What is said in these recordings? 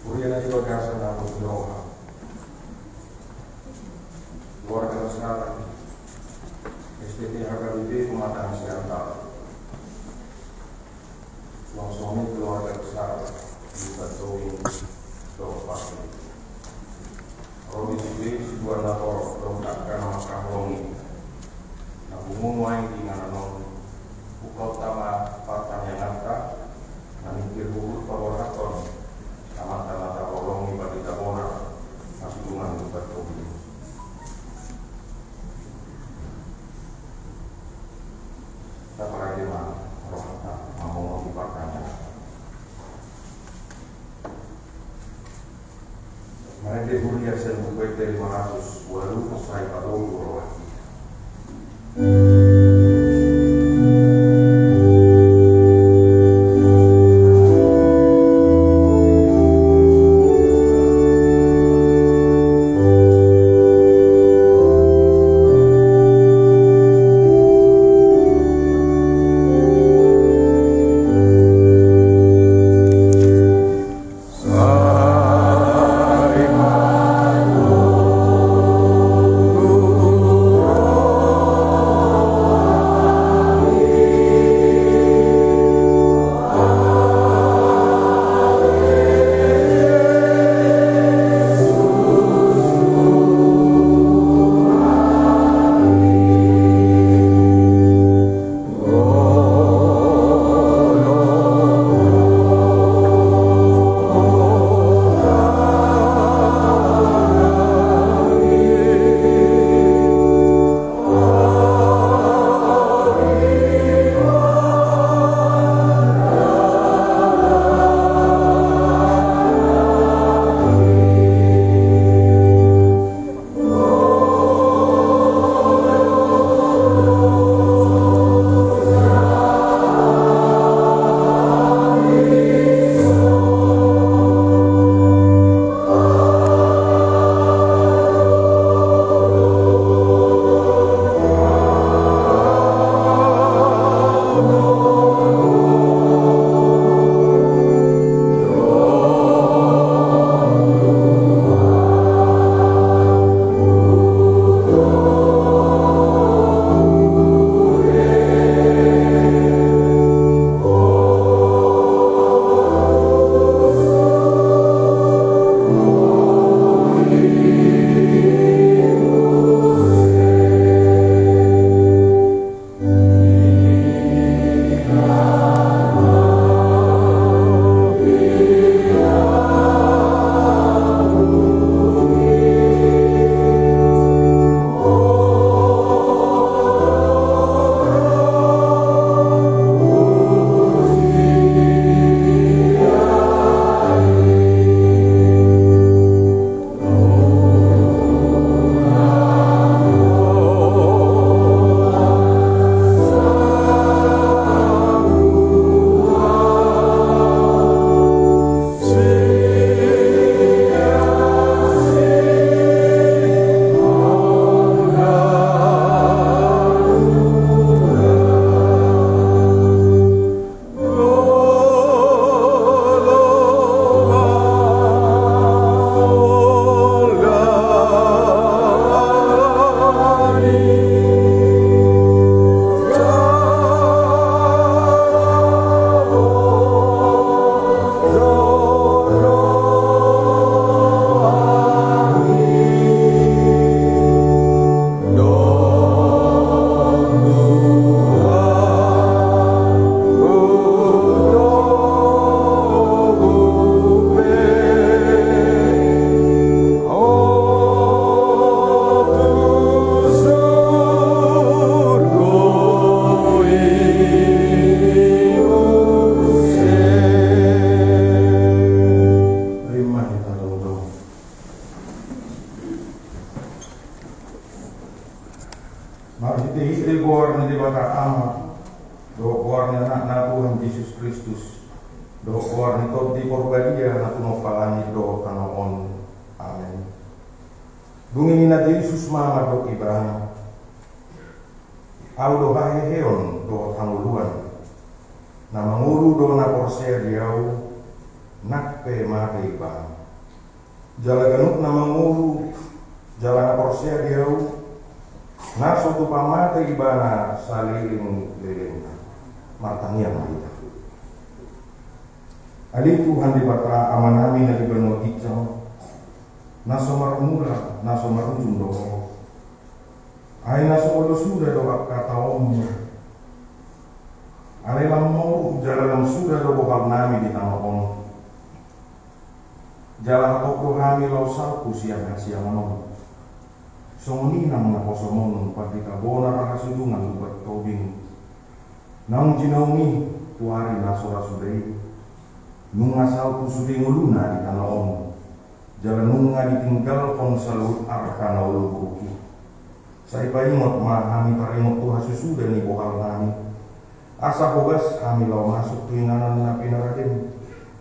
Uriana di bagasa na Roha. Keluarga sekarang SPT HKBP pematang siantar. Suami keluarga besar dibantu Pasti. Robi Sibli sebuah lapor rontakan makam Romi. Nabungun wain di ngananon Bukau Tama Patang yang ngata Nanikir Bukut Paworaton Tamata-mata Romi Bagi Tabona Nasulungan Bukat Robi. Tak lagi mah Rohata mau dipakainya. Mereka kuliah sebuah dari 500 walau saya pada umur. Istri born di bata ama, do born anak na Tuhan Yesus Kristus, do born top di porbadia na kuno palani do kanoon. Amen. Bungin na Yesus mama do Ibrahim. Au do haheheon do tanguluan. Na mangulu do na porser diau, nakpe mate ibang. Jala ganuk na mangulu, jala na porsia diau, naso tu pamate ibana saliling-liling martanian kita. Ali Tuhan di batra amanami na ibanu hijau, naso marmula, naso marunjung doa. Ay naso olo sudah doa kata ommu. Ale lammo jala lam sudah doa bakal nami di tanah on. Jala toko kami lau salku siang manon. Songoni nang nakosomon pati kabona rahasudungan lubat tobing. Nang jinaungi tuari nasora sudai. Nunga salku sudai nguluna di tanah on. Jala nunga ditinggal kon salut arkana ulu buki. Saya paingot mahami paringot tuha susuda ni bokal kami. Asa bogas kami lau masuk tuinganan napi naradim.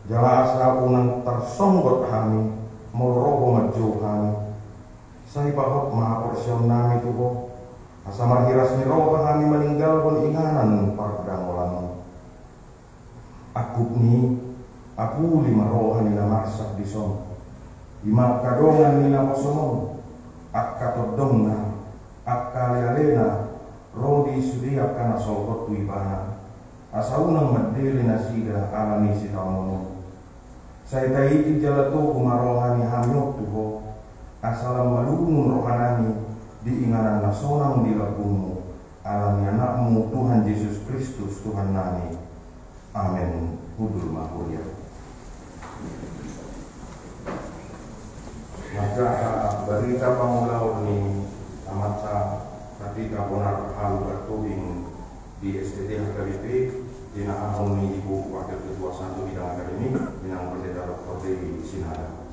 Jala asa unang tersonggot kami, morogo majo kami. Saya bahot maha porsion nami tuho. Asa marhiras ni roh kami meninggal pun inganan pardangolan. Aku ni, aku lima roh nila marsak di son. Lima kadongan nila kosomon. Akka todongna, akka lealena, rodi sudiak kana solkot tuibana. Asa unang madili nasida alami si tamono. Saya taiti jalato kumarohani hamyok tuho. Asalam malungun rohanani diinganan nasonang di lagumu. Alami anakmu Tuhan Yesus Kristus Tuhan nami. Amin. Hudul mahulia. Maka berita pangulau ni amat ketika bonar halu bertubing di STT HKBP Dina Ahoni Ibu Wakil Ketua 1 Bidang Akademik Bidang Pendeta Dr. Dewi Sinada.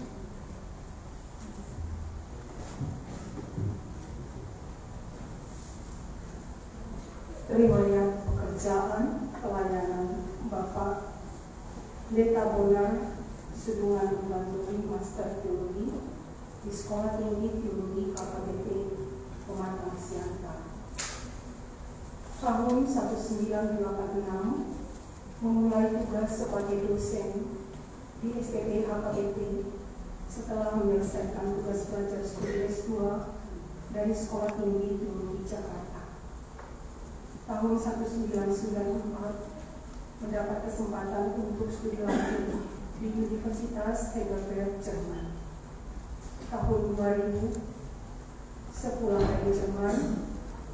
Riwayat pekerjaan pelayanan Bapak Pendeta Bonar Sudungan Bandung Master Teologi di Sekolah Tinggi Teologi HKBP Pematang Siantar. Tahun 1986 memulai tugas sebagai dosen di STT HKBP setelah menyelesaikan tugas belajar studi S2 dari Sekolah Tinggi Teologi Jakarta. Tahun 1994 mendapat kesempatan untuk studi lanjut di Universitas Heidelberg, Jerman. Tahun 2000 sepulang dari Jerman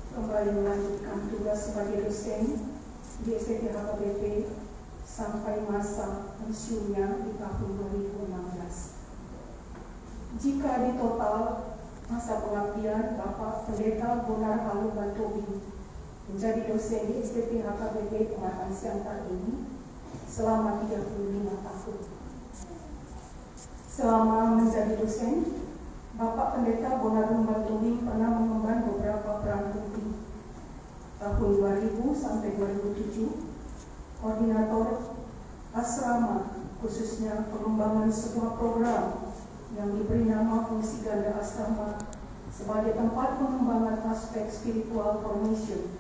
kembali melanjutkan tugas sebagai dosen di STT HKBP sampai masa pensiunnya di tahun 2016. Jika di total masa pengabdian Bapak Pendeta Bonar Halu Bantobing menjadi dosen di STT HKBP Pematang Siantar ini selama 35 tahun. Selama menjadi dosen, Bapak Pendeta Bonar Halu Bantobing pernah mengemban beberapa peran penting. Tahun 2000 sampai 2007, koordinator asrama, khususnya pengembangan sebuah program yang diberi nama Fungsi Ganda Asrama sebagai tempat pengembangan aspek spiritual formation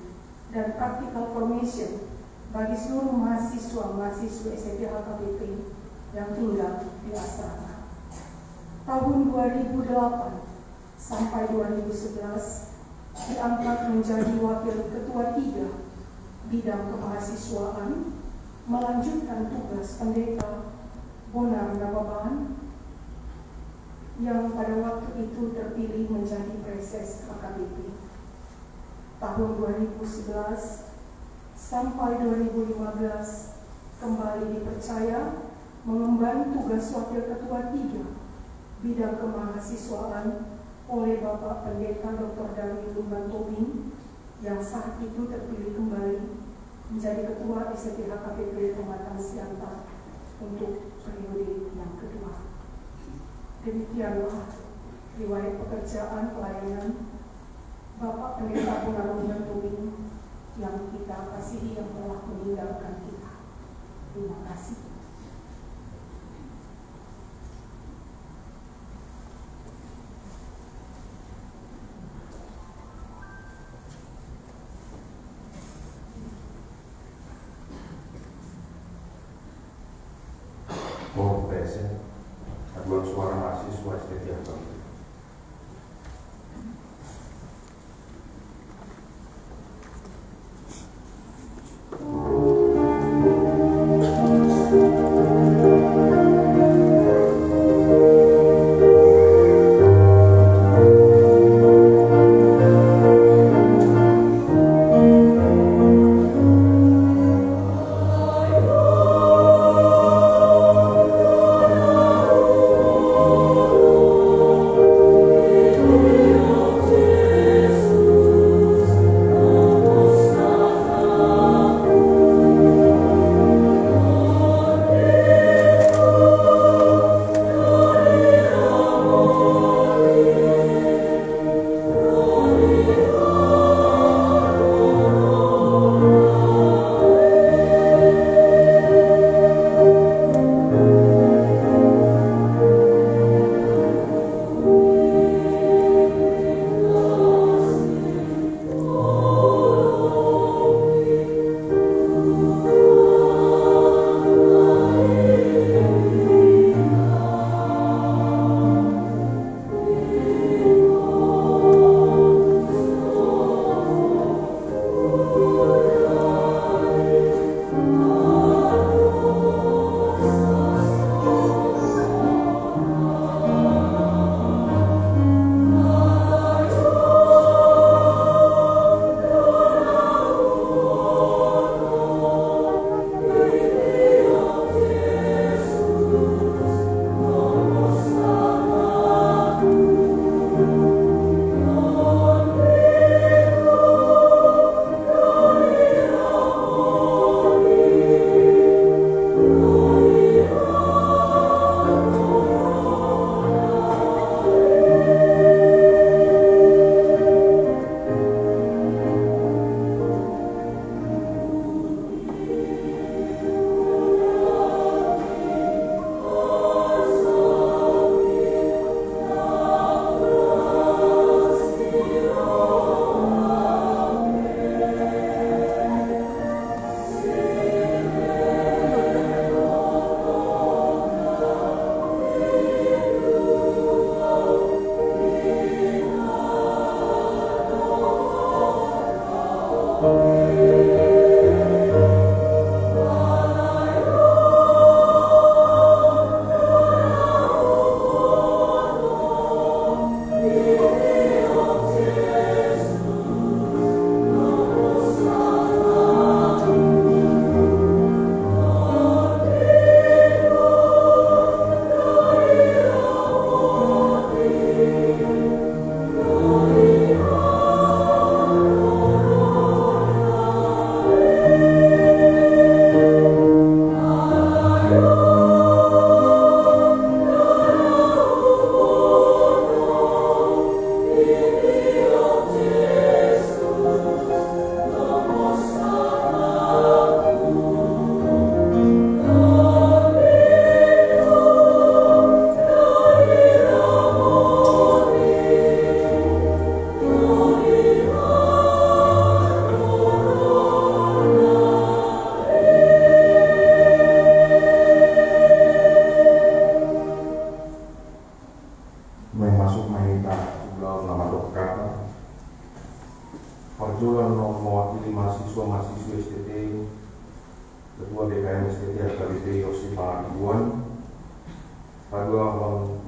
dan practical formation bagi seluruh mahasiswa-mahasiswa STT HKBP yang tinggal di asrama. Tahun 2008 sampai 2011 diangkat menjadi Wakil Ketua 3 Bidang Kemahasiswaan, melanjutkan tugas Pendeta Bonar Nababan yang pada waktu itu terpilih menjadi Preses HKBP. Tahun 2011 sampai 2015 kembali dipercaya mengemban tugas Wakil Ketua 3 Bidang Kemahasiswaan oleh Bapak Pendeta Dr. Dewi Bantobing yang saat itu terpilih kembali menjadi Ketua STT HKBP Pematang Siantar untuk periode yang kedua. Demikianlah riwayat pekerjaan pelayanan Bapak Pendeta Bonar Halu Bantobing yang kita kasihi yang telah meninggalkan kita. Terima kasih. Por mahasiswa STT HKBP. mahasiswa-mahasiswi STT, Ketua BKM STT HKBP Yosi Pangaribuan, kedua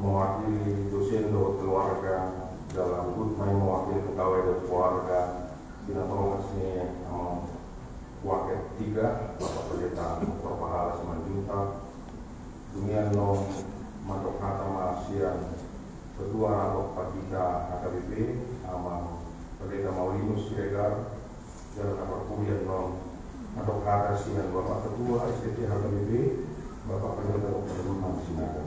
mewakili dosen dan keluarga dalam Gudmai mewakili pegawai dan keluarga Sinatolong Sini Waket 3, Bapak Pendeta Dr. Pahala Simanjuntak, Dunia Nom Mandok Hata Malasian, Ketua Radok Patita HKBP, Pendeta Maulinus Siregar, Jalan Kapal Kuliah Nom Mandok Hata Sian, Bapak Ketua STT HKBP, Bapak Pendeta Dr. Gudman Sinaga.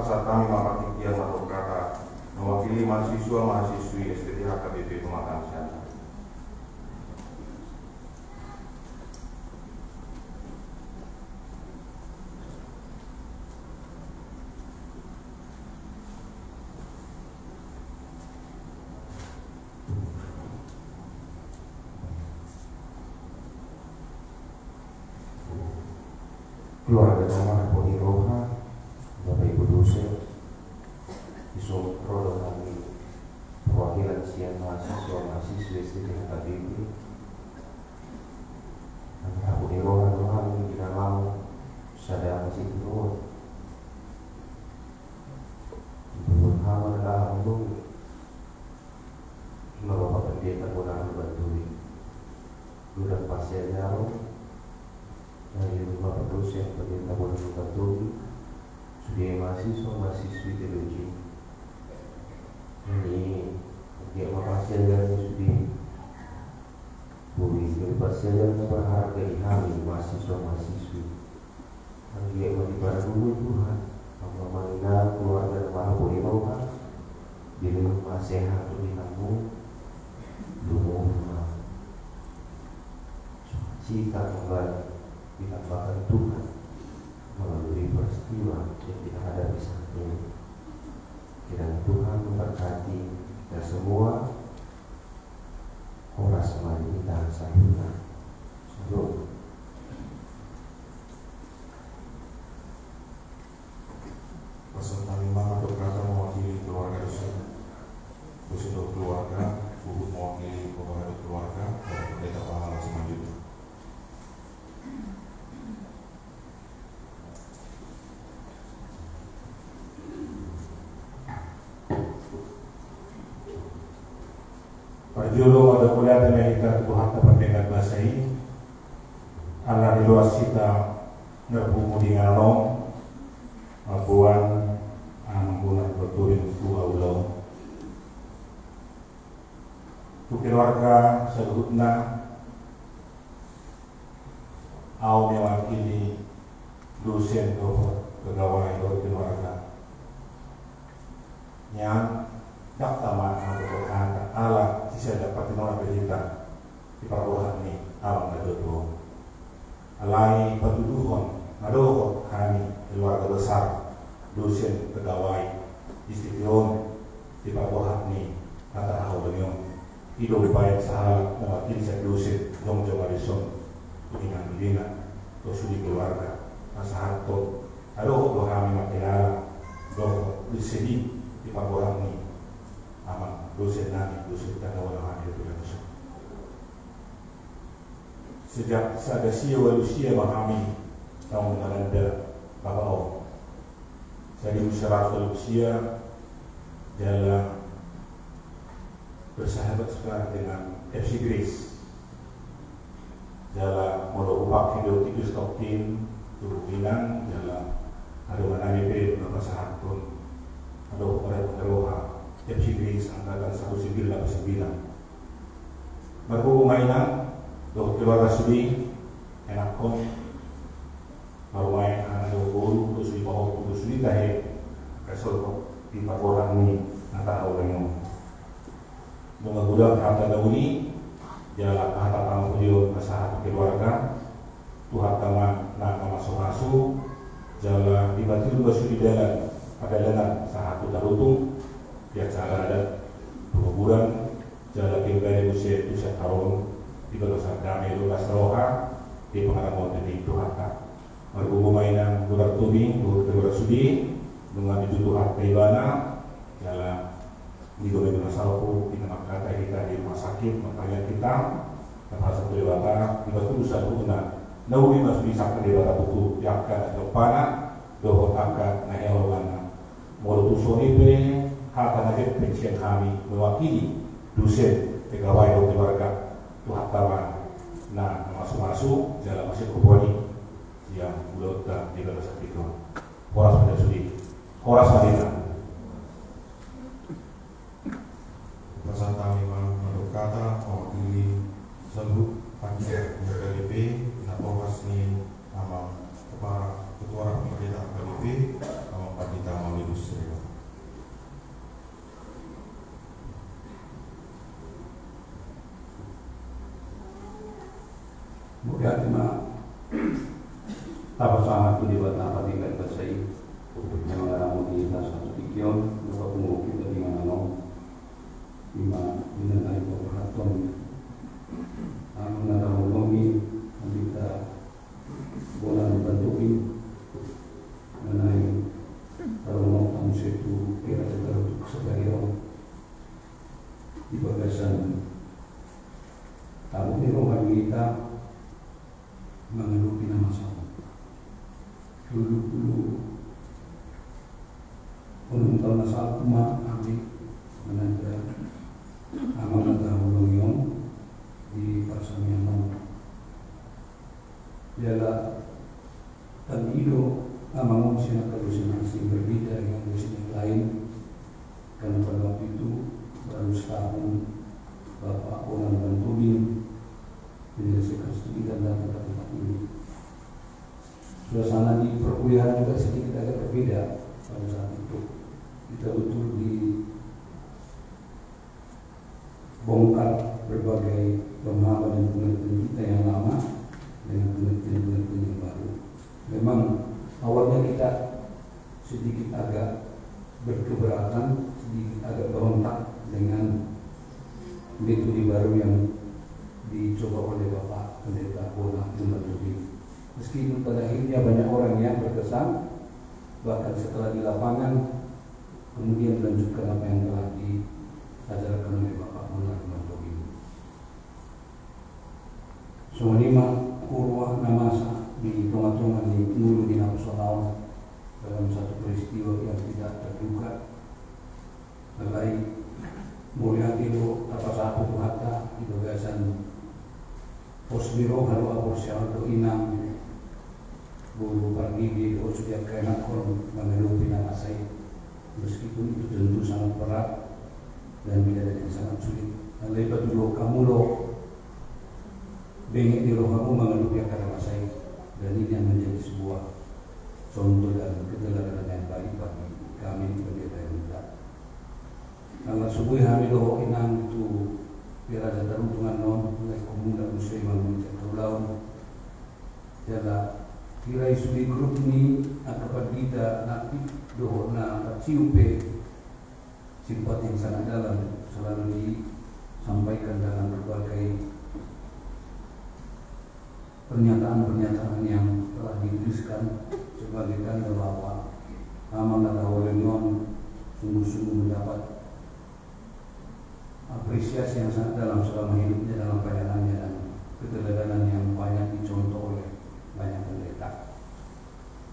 Saat kami merapat Kian Mandok Hata mewakili mahasiswa-mahasiswi STT HKBP Pematang Siantar. Keluarga Dharma Poni Roha, Bapak Ibu dosen, Marcelo dari rumah dosen pemerintah Bonaventura Katolik sudah mahasiswa-mahasiswi teologi. Ini dia mapasyagan sudah boleh berpasyagan berharap dari kami mahasiswa-mahasiswi. Dia beribadah dulu Tuhan, mengenal keluarga dan maha boleh bawa di rumah sehat untuk kamu, rumah cita kembali ditambahkan Tuhan melalui peristiwa yang kita hadapi saat ini. Kiranya Tuhan memberkati kita semua. Horas mari kita sayuna. Salam. Peserta lima berkata mewakili keluarga dosen keluarga, Bubut mewakili keluarga, dan pendeta pahala selanjutnya. Perjulu ada kuliah dengan kita Tuhan dapat dengan bahasa ini. Anak di luar kita ngerbumu di ngalong, abuan, menggunakan berturin dua ulau. Untuk keluarga sebutna, au mewakili dosen atau pegawai dari keluarga. Yang daktaman atau berkata Allah bisa dapat menolak berita di perbuatan ini alam berdoa. Alai petuduhon nadohon kami keluarga besar dosen pegawai institution di perbuatan ini kata ahau dengan hidup baik sahabat mewakili saya dosen dong coba dison dengan bidina dosu di keluarga masahato adoh kami makilara dong disedi di perbuatan ini ama dosen nami dosen tanah orang hadir di dosen. Sejak sada sia walusia memahami tahun Belanda Bapak O. Saya di masyarakat walusia dalam bersahabat sekarang dengan FC Grace. Dalam modal upak hidup tikus topin turunan dalam ada mana BP bermasalah pun ada orang FC Grace angkatan 1989. Berhubung mainan do keluarga sudi enak pun baru main anak do guru do sudi bawa do sudi tahe kesel di pagoran ini antara orang yang dengan budak harta dauni jalan harta kamu beliau masalah keluarga Tuhan taman nak masuk jalan di batu dua sudi dalam pada dalam satu tarutung biasa ada 2 bulan jalan tinggal usia tahun di bawah damai 12 roha di pengalaman dari Tuhan tak berhubung mainan budak tubi budak sudi dengan itu Tuhan pribana jalan di domain masalahku di tempat kata kita di rumah sakit makanya kita termasuk dari bapak di batu usaha guna nawi masih bisa di bapak buku yakkan depan dohot akan nahelolana modal tusoni hak anak pensiun kami mewakili dosen pegawai dari keluarga Tuhan taman nah masuk jalan masih kuboni yang belum tak di dalam sakit itu horas pada sudi horas madina Peserta lima berkata mewakili sebut panitia KDP Napowas ni nama kepala ketua pendeta KDP nama Pendeta Maulidus Sri. Bukan cuma apa sangat itu dibuat apa tinggal bersih yang orang kita satu pikiran lupa punggung kita di mana lima mengenai perhatian mengenai hobi kita boleh membantu mengenai kalau mau itu kita terlalu sebagai orang di bagasan tahu di rumah kita mengeluh nama sama dulu menonton masalah umat kami menanda amanah dahulu di persamian ialah kami hidup amangun sina masing berbeda dengan dosen yang lain, karena pada waktu itu baru setahun Bapak Bonar Tobing menyelesaikan studi dan datang ke tempat ini. Suasana di perkuliahan juga sedikit agak berbeda pada saat itu. Kita betul dibongkar berbagai pemahaman dan pengertian kita yang lama dengan pengertian yang baru. Memang awalnya kita sedikit agak berkeberatan, sedikit agak berontak dengan metode baru yang dicoba oleh Bapak Pendeta Bonar Tobing. Meskipun pada akhirnya banyak orang yang berkesan, bahkan setelah di lapangan kemudian melanjutkan apa yang telah diajarkan oleh Bapak Bonar Tobing. Semenima kurwa namasa di tengah-tengah di Nuru di Nasional dalam satu peristiwa yang tidak terduga. Mulai mulia itu tapasapu hatta itu gasan posbiro halu aborsial do inang buru pergi di sudah kena kon mengelupi nama saya, meskipun itu tentu sangat berat dan bidadari yang sangat sulit. Lepas dulu kamu lo bengek di roh kamu mengelupi nama saya, dan ini yang menjadi sebuah contoh dan ketelatenan yang baik bagi kami pendeta yang muda. Kalau subuh hari doa inang itu biara jatuh tungan non mulai pemuda muslim mencari lawan jala kira isu di grup ini akan kita nanti doa na ciupe sifat yang sangat dalam selalu disampaikan dalam berbagai pernyataan-pernyataan yang telah dituliskan sebagai tanda bahwa amanah oleh non sungguh-sungguh mendapat apresiasi yang sangat dalam selama hidupnya dalam pelayanannya dan keteladanan yang banyak dicontoh oleh banyak pendeta.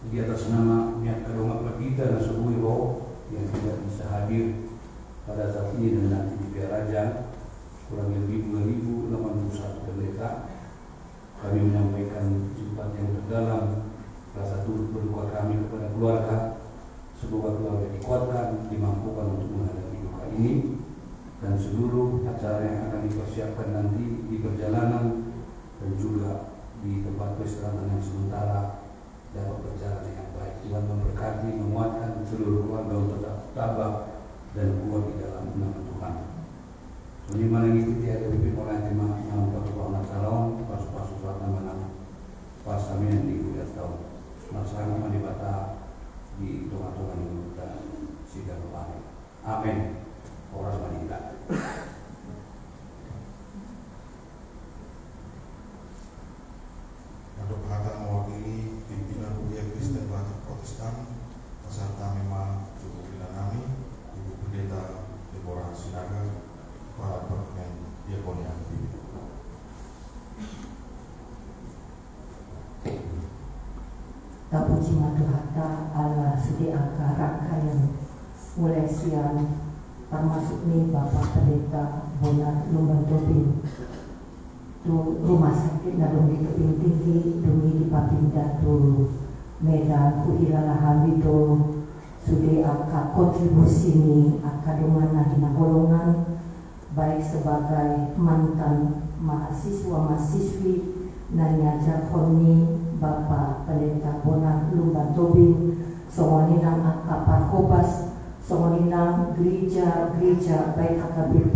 Di atas nama niat kedua kita dan sebuah roh yang tidak bisa hadir pada saat ini dan nanti di Piaraja kurang lebih 2.081 pendeta, kami menyampaikan sifat yang terdalam rasa turut berduka kami kepada keluarga. Semoga keluarga dikuatkan, dimampukan untuk menghadapi duka ini, dan seluruh acara yang akan dipersiapkan nanti di perjalanan dan juga di tempat peristirahatan yang sementara dapat berjalan dengan baik. Tuhan memberkati, menguatkan seluruh keluarga untuk tetap tabah dan kuat di dalam nama Tuhan. Ini mana ngikuti ada pimpin oleh tema yang berkeluarga calon pas-pas nama pas kami yang diikuti tahun. Masalah nama dibata di tengah-tengah ini kita sidang kemarin. Amin. Orang wanita. Untuk akan mewakili pimpinan Ujian Kristen Batak Protestan peserta memang cukup bila kami Ibu Pendeta Deborah Sinaga, para pemimpin diakonia aktif. Tapuji Maduhata Allah sudi angka yang mulai siang termasuk nih Bapak Pendeta Bonar Tobing tu rumah sakit nadong di Tebing Tinggi demi dipindah tu Medan ku ilalahan itu sudah angka kontribusi ni angka dumana hina golongan baik sebagai mantan mahasiswi nanya jakoni Bapak Pendeta Bonar Tobing songoninang angka parkobas songoninang gereja baik HKBP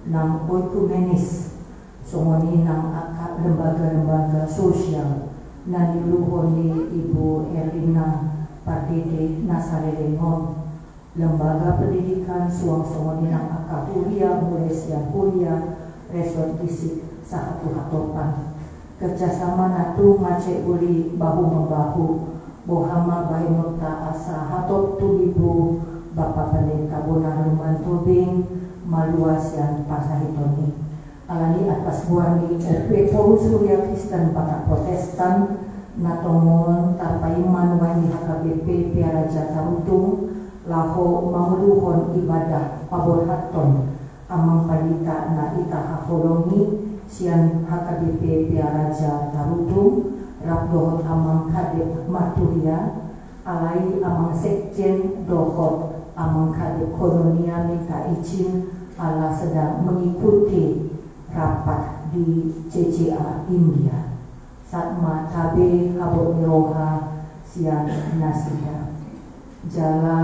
nang oikumenis songoninang angka lembaga-lembaga sosial nani luhoni Ibu Erlina Pardede Nasarelengon lembaga pendidikan songoninang angka kuliah mulai siang kuliah resort fisik satu hatopan kerjasama natu ngacek uli bahu-membahu bohama bayi nota asa hatop tulibu Bapak Pendeta Bonar Tobing maluas yang pasahitoni alani atas buani Forum Surya Kristen Batak Protestan natomon tapaiman wani HKBP Piaraja Tarutung laho mamuluhon ibadah paborhaton amang palita na ita hakolongi sian HKBP Piaraja Tarutung Rabdohot amang kadep Maturia, alai amang sekjen dohot amang kadep Kolonia minta izin ala sedang mengikuti rapat di CCA India. Satma tabe habot miroha siang nasida. Jala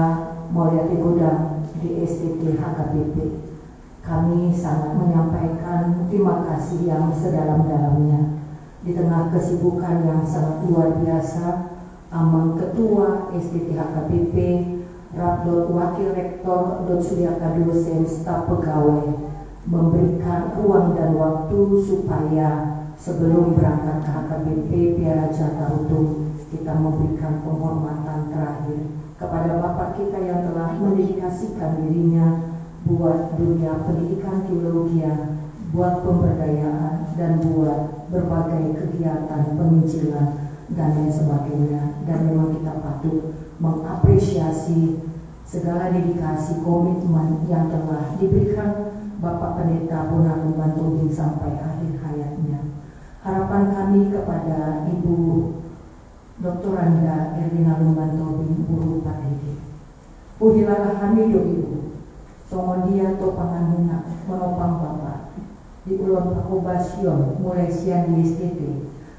Mulyati Godang di STT HKBP. Kami sangat menyampaikan terima kasih yang sedalam-dalamnya di tengah kesibukan yang sangat luar biasa. Amang Ketua STT HKBP, Rabdot Wakil Rektor, Dot Suryaka dosen staf pegawai memberikan ruang dan waktu supaya sebelum berangkat ke HKBP Piara Jatarutung kita memberikan penghormatan terakhir kepada Bapak kita yang telah mendedikasikan dirinya buat dunia pendidikan teologi, buat pemberdayaan, dan buat berbagai kegiatan penginjilan dan lain sebagainya. Dan memang kita patut mengapresiasi segala dedikasi komitmen yang telah diberikan Bapak Pendeta Bonar Lumban Tobing sampai akhir hayatnya. Harapan kami kepada Ibu Dr. Anda Erlina Lumban Tobing, Guru Patedi. Puhilalah hamido Ibu, songondia topangan munak menopang Bapak di ulon pakobasion mulai siang di STT.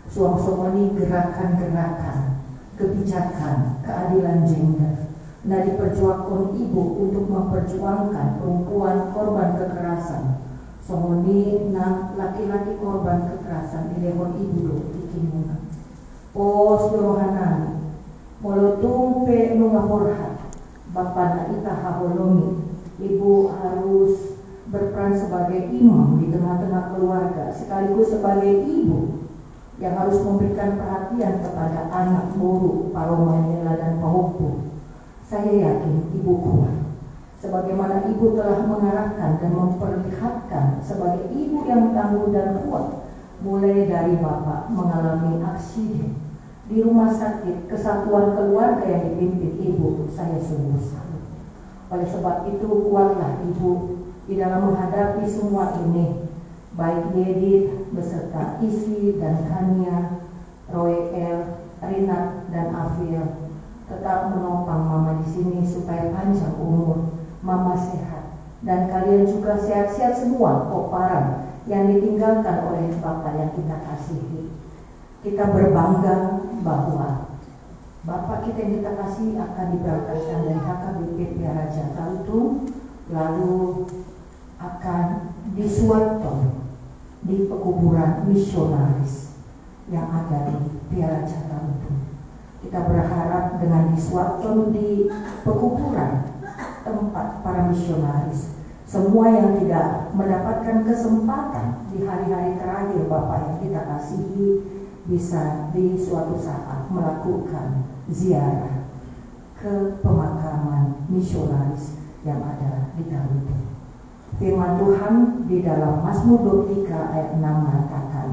Suang somoni gerakan-gerakan, kebijakan, keadilan gender. Nah diperjuangkan Ibu untuk memperjuangkan perempuan korban kekerasan. Somoni na laki-laki korban kekerasan ilehon Ibu do ikimungan. Pos yorohanani molotung pe nungahorhat Bapak na ita haholomi. Ibu harus berperan sebagai imam di tengah-tengah keluarga, sekaligus sebagai ibu yang harus memberikan perhatian kepada anak buruk, paromanyela dan pahopu. Saya yakin Ibu kuat, sebagaimana Ibu telah mengarahkan dan memperlihatkan sebagai ibu yang tangguh dan kuat, mulai dari Bapak mengalami aksiden di rumah sakit, kesatuan keluarga yang dipimpin Ibu, saya sungguh salut. Oleh sebab itu kuatlah Ibu di dalam menghadapi semua ini, baik Yedit beserta Isi dan Kania, Royel, Rinat dan Afil, tetap menopang Mama di sini supaya panjang umur, Mama sehat, dan kalian juga sehat-sehat semua, koparan yang ditinggalkan oleh Bapak yang kita kasihi. Kita berbangga bahwa Bapak kita yang kita kasihi akan diberangkatkan dari HKBP Piara Jatarutung, lalu akan disuapkan di pekuburan misionaris yang ada di Piara Jatarutung. Kita berharap dengan disuapkan di pekuburan tempat para misionaris, semua yang tidak mendapatkan kesempatan di hari-hari terakhir Bapak yang kita kasihi bisa di suatu saat melakukan ziarah ke pemakaman misionaris yang ada di Tarutung. Firman Tuhan di dalam Mazmur 23 ayat 6 mengatakan,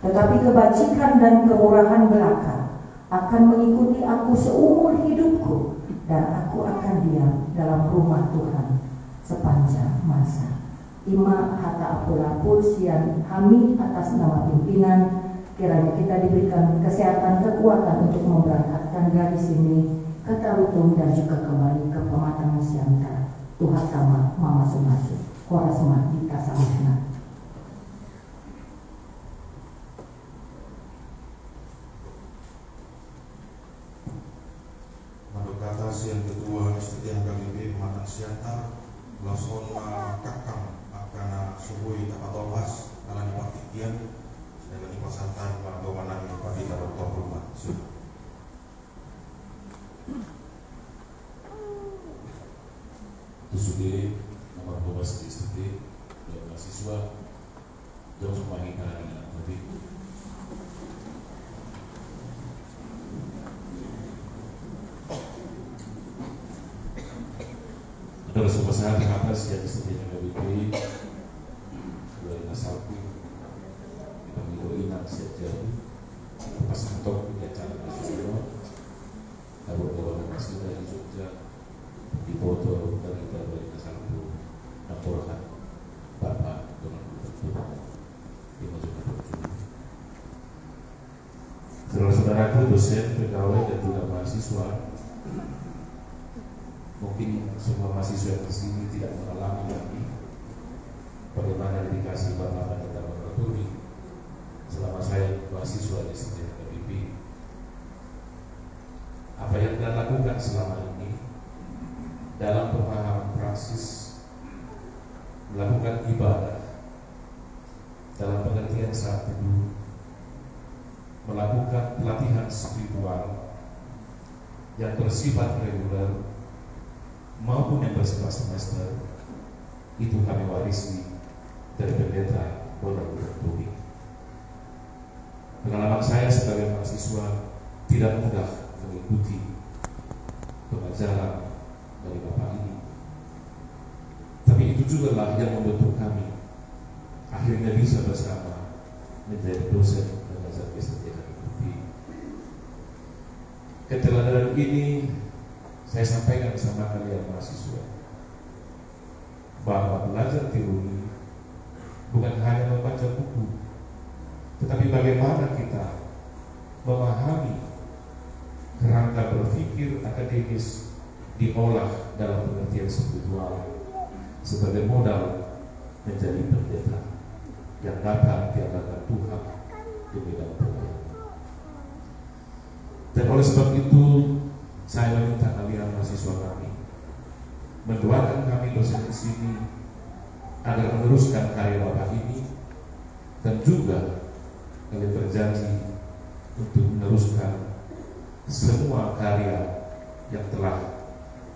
tetapi kebajikan dan kemurahan belaka akan mengikuti aku seumur hidupku, dan aku akan diam dalam rumah Tuhan sepanjang masa. Ima hata apulapul sian kami atas nama pimpinan, kiranya kita diberikan kesehatan, kekuatan untuk memberangkatkan dari sini ke Tarutung dan juga kembali ke Pematang Siantar. Tuhan sama Mama Sumasu, Korasma di Kasamahna. Kata siang kedua STT HKBP Pematang Siantar Lasona kakang akan subui dapat olas karena dipakitian dengan dipasantan atau menangis pagi dapat rumah. Itu sendiri nomor 12 di STT dan mahasiswa jauh semakin karena lebih. Ada sebuah saat yang atas yang istrinya lebih dari nasalku kita mengiru inang saja pas kantor kita cari mahasiswa tahu bahwa mahasiswa dari Jogja di foto dari nasalku laporkan Bapak dengan di majukan berjuang. dosen, pegawai, dan juga mahasiswa. Mungkin semua mahasiswa yang di sini tidak mengalami lagi bagaimana dedikasi Bapak Pendeta Turi selama saya mahasiswa di SDHKBP. Apa yang Anda lakukan selama ini dalam pemahaman praksis melakukan ibadah dalam pengertian saat teduh, melakukan pelatihan spiritual yang bersifat reguler maupun yang bersifat semester, itu kami warisi dari Pendeta Bondan Tumi. Pengalaman saya sebagai mahasiswa tidak mudah mengikuti pengajaran dari Bapak ini, tapi itu juga lah yang membentuk kami akhirnya bisa bersama menjadi dosen pengajar SDHKBP. Keteladanan ini saya sampaikan sama kalian mahasiswa bahwa belajar teologi bukan hanya membaca buku, tetapi bagaimana kita memahami kerangka berpikir akademis diolah dalam pengertian spiritual sebagai modal menjadi pendeta yang dapat diandalkan Tuhan di bidang pelayanan. Dan oleh sebab itu saya meminta kalian mahasiswa kami mendoakan kami dosen di sini agar meneruskan karya Bapak ini, dan juga kalian berjanji untuk meneruskan semua karya yang telah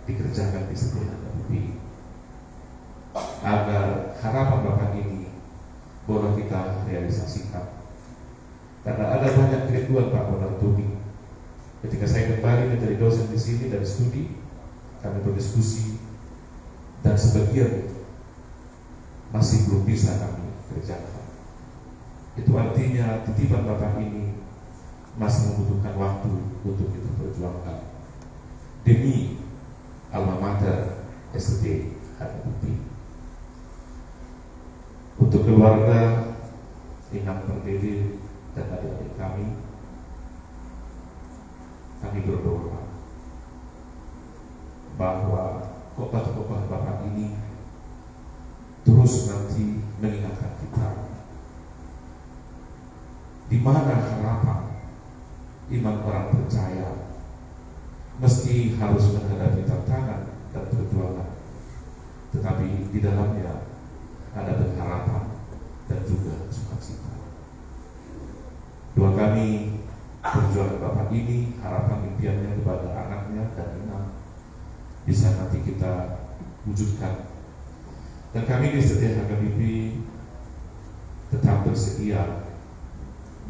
dikerjakan di SDHKBP, agar harapan Bapak ini boleh kita realisasikan. Karena ada banyak kerinduan Pak Bondan Tumi. Ketika saya kembali menjadi dosen di sini dari studi, kami berdiskusi dan sebagian masih belum bisa kami kerjakan. Itu artinya titipan Bapak ini masih membutuhkan waktu untuk kita perjuangkan demi alma mater SDHKBP. Untuk keluarga, inap pendiri dan adik-adik kami berdoa bahwa khotbah-khotbah Bapak ini terus nanti mengingatkan kita di mana harapan iman orang percaya meski harus menghadapi tantangan dan perjuangan, tetapi di dalamnya ada pengharapan dan juga sukacita. Doa kami perjuangan Bapak ini, harapan impiannya kepada anaknya dan inam bisa nanti kita wujudkan. Dan kami di SDHKBP tetap bersedia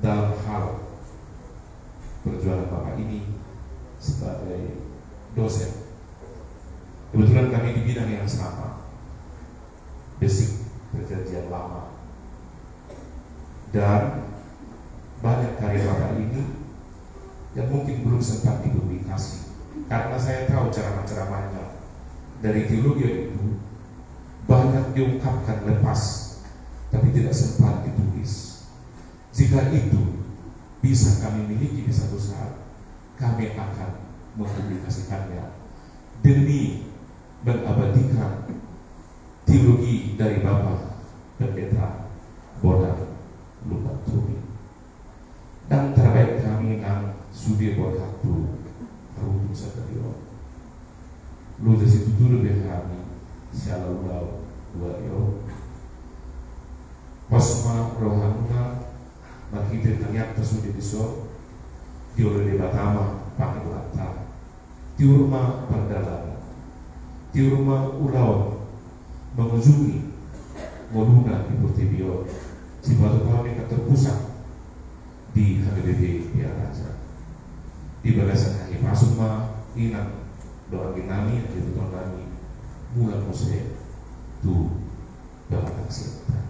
dalam hal perjuangan Bapak ini sebagai dosen. Kebetulan kami di bidang yang sama, basic perjanjian lama, dan banyak karya Bapak ini yang mungkin belum sempat dipublikasi karena saya tahu ceramah-ceramahnya dari teologi itu banyak diungkapkan lepas tapi tidak sempat ditulis. Jika itu bisa kami miliki di satu saat, kami akan mempublikasikannya demi mengabadikan teologi dari Bapak Pendeta Bondan Tumi. Dan terbaik kami nang sudi berkatu rutu sakadiro. Lu dari situ dulu deh kami siala ulau dua yo. Pasma rohanuna makite tanyat tasudi diso dioleh di Batama pakai lata tiurma pandalan tiurma ulau mengunjungi Moluna di Portibio si batu kami terpusat di HGBP Piaraja di balasan Hakim Asuma inang doa kinami di tahun kami mulai muslim tu dalam aksiatan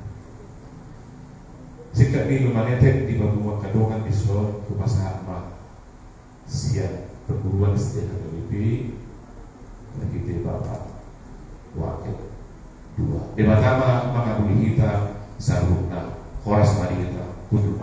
jika di lumanetek di bawah kadongan di Solo ke pasar mah siap perguruan setiap HGBP lagi di Bapak wakil dua di pertama mengabuli kita saruna Horas Madinah kudu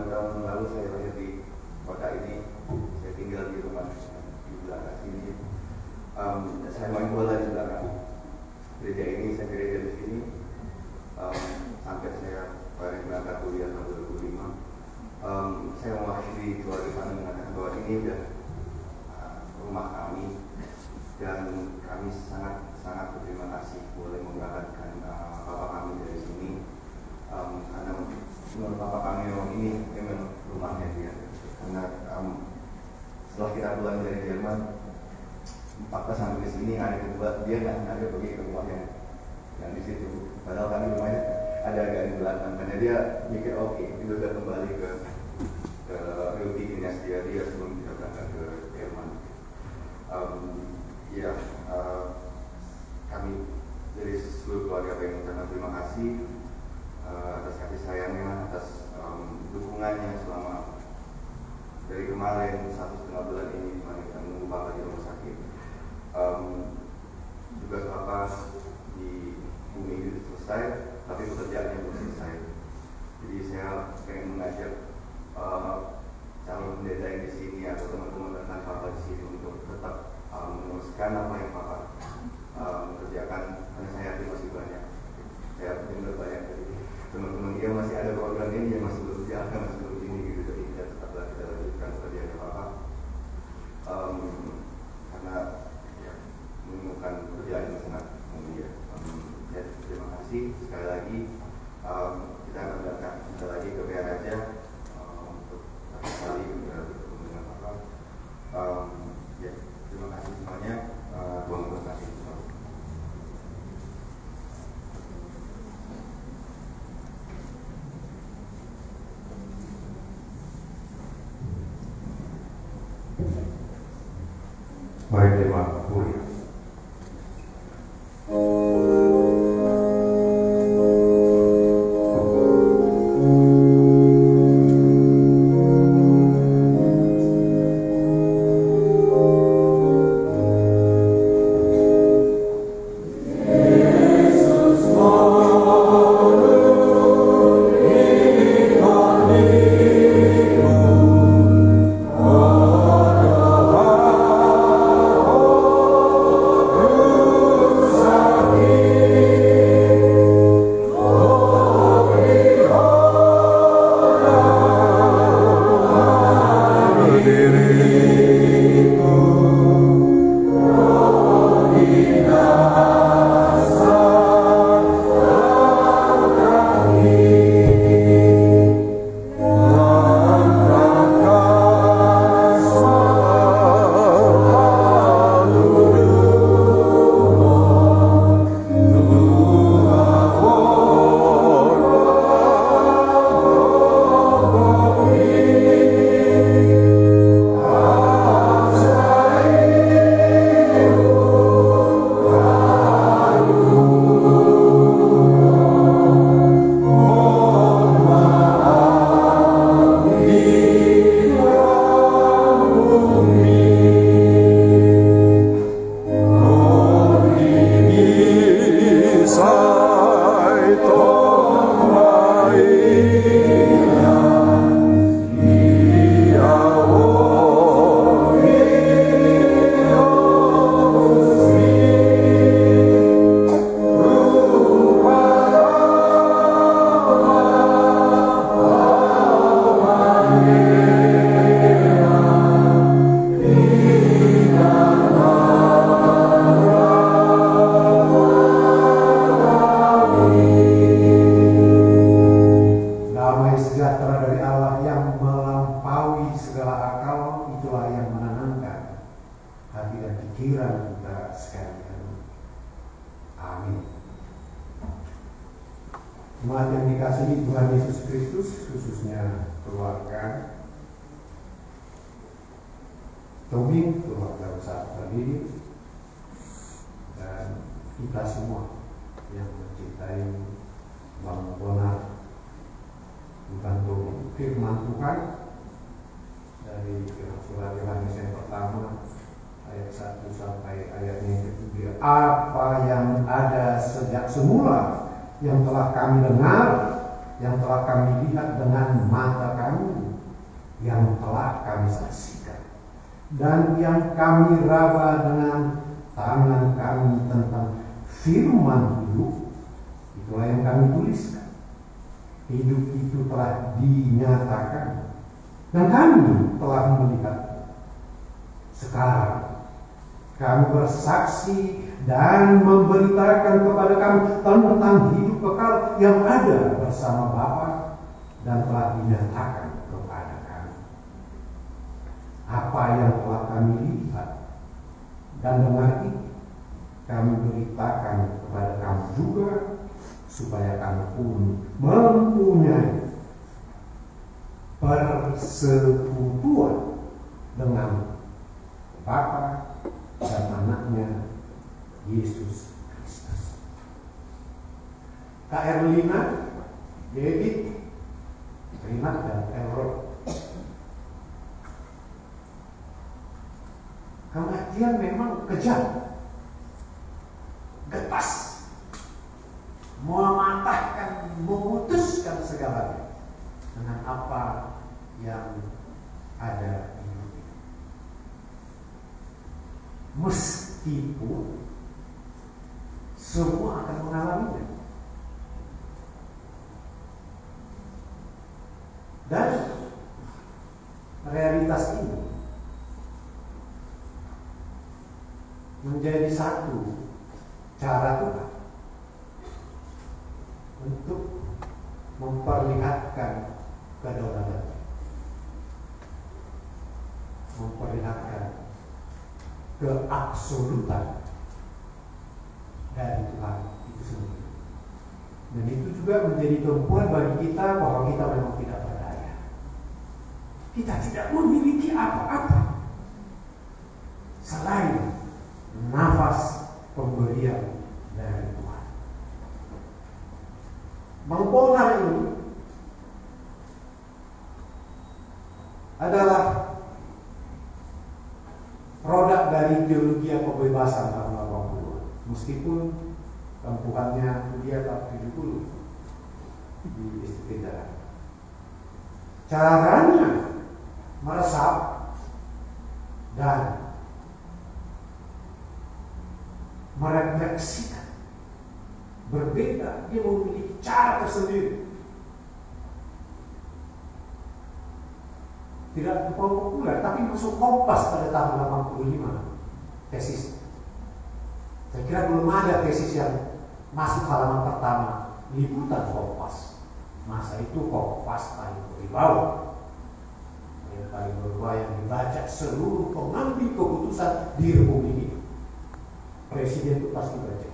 tahun lalu saya lahir di kota ini. Saya tinggal di rumah di belakang sini. Saya main bola di belakang gereja ini. Saya gereja di sini sampai saya berangkat kuliah tahun 2005. Saya mewakili keluarga kami mengatakan bahwa ini udah rumah kami, dan kami sangat berterima kasih boleh memberangkatkan papa kami dari sini, karena menurut papa kami ini memang rumahnya dia. Karena setelah kita pulang dari Jerman, papa sampai ke sini hari kedua dia nggak pergi ke rumahnya yang di situ. Padahal kami rumahnya ada agak di belakang, karena dia mikir oke, itu udah kembali ke rutinitas dia sebelum kita berangkat ke Jerman. Kami dari seluruh keluarga pengen mengucapkan terima kasih atas kasih sayangnya, atas dukungannya selama dari kemarin 1,5 bulan ini kita menunggu papa di rumah sakit. Tugas papa di bumi itu selesai, tapi pekerjaannya belum selesai. Jadi saya pengen mengajak calon pendeta yang di sini atau teman-teman rekan papa di sini untuk tetap meneruskan apa yang papa kerjakan, karena saya yakin masih banyak. Saya dengar banyak dari teman-teman dia masih ada program ini yang masih belum jalan, masih belum ini gitu. Jadi kita tetaplah kita lanjutkan pekerjaannya papa, karena ya menemukan pekerjaan yang sangat mulia. Ya, terima kasih sekali lagi. Kita akan berangkat sebentar lagi ke Beraja untuk kali bertemu dengan papa. Ya, terima kasih semuanya. Tuhan memberkati. Mari terima kuliah. Jemaat yang dikasihi Tuhan Yesus Kristus, khususnya keluarga Toming, keluarga besar Terdiri, dan kita semua yang mencintai Bang Bonar, membantu firman Tuhan dari surat Yohanes yang pertama ayat 1 sampai ayat yang ketiga. Apa yang ada sejak semula, yang telah kami dengar, yang telah kami lihat dengan mata kami, yang telah kami saksikan dan yang kami raba dengan tangan kami tentang firman hidup, itulah yang kami tuliskan. Hidup itu telah dinyatakan dan kami telah melihat. Sekarang kami bersaksi dan memberitakan kepada kamu tentang hidup kekal yang ada bersama Bapa dan telah dinyatakan kepada kami. Apa yang telah kami lihat dan dengar itu kami beritakan kepada kamu juga, supaya kamu pun mempunyai persekutuan dengan Bapa dan anaknya Yesus Kristus. Kak Erlina, David, Renat dan Elrod. Kematian memang kejam, getas, mematahkan, memutuskan segalanya dengan apa yang ada di dunia. Meskipun semua akan mengalaminya. Dan realitas ini menjadi satu cara Tuhan untuk memperlihatkan kedaulatan, memperlihatkan keabsolutan dari Tuhan itu sendiri. Dan itu juga menjadi tumpuan bagi kita bahwa kita memang tidak berdaya. Kita tidak memiliki apa-apa selain nafas pemberian dari Tuhan. Mengkonar ini adalah produk dari teologi kebebasan tahun 80. Meskipun tempuhannya dia tak 70 di istiqlal. Caranya meresap dan merefleksikan berbeda, dia memiliki cara tersendiri. Tidak terlalu populer, tapi masuk Kompas pada tahun 85 tesis. Saya kira belum ada tesis yang masuk halaman pertama liputan Kompas. Masa itu Kompas paling berwibawa, yang paling berwibawa, yang dibaca seluruh pengambil keputusan di Republik ini. Presiden itu pasti baca.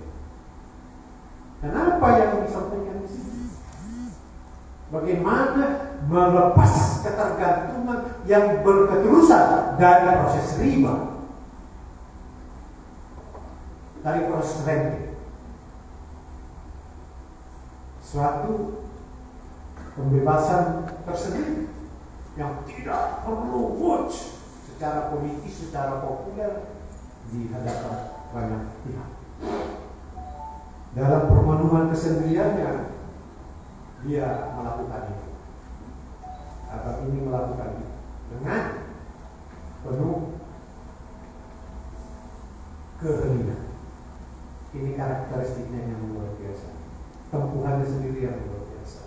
Dan apa yang disampaikan di sini? Bagaimana melepas ketergantungan yang berketerusan dari proses riba, dari proses rente. Suatu pembebasan tersendiri yang tidak perlu watch secara politis, secara populer di hadapan banyak pihak. Dalam permenuhan kesendiriannya dia melakukan itu, atau ini melakukan itu dengan penuh keheningan. Ini karakteristiknya yang luar biasa, tempuhannya sendiri yang luar biasa.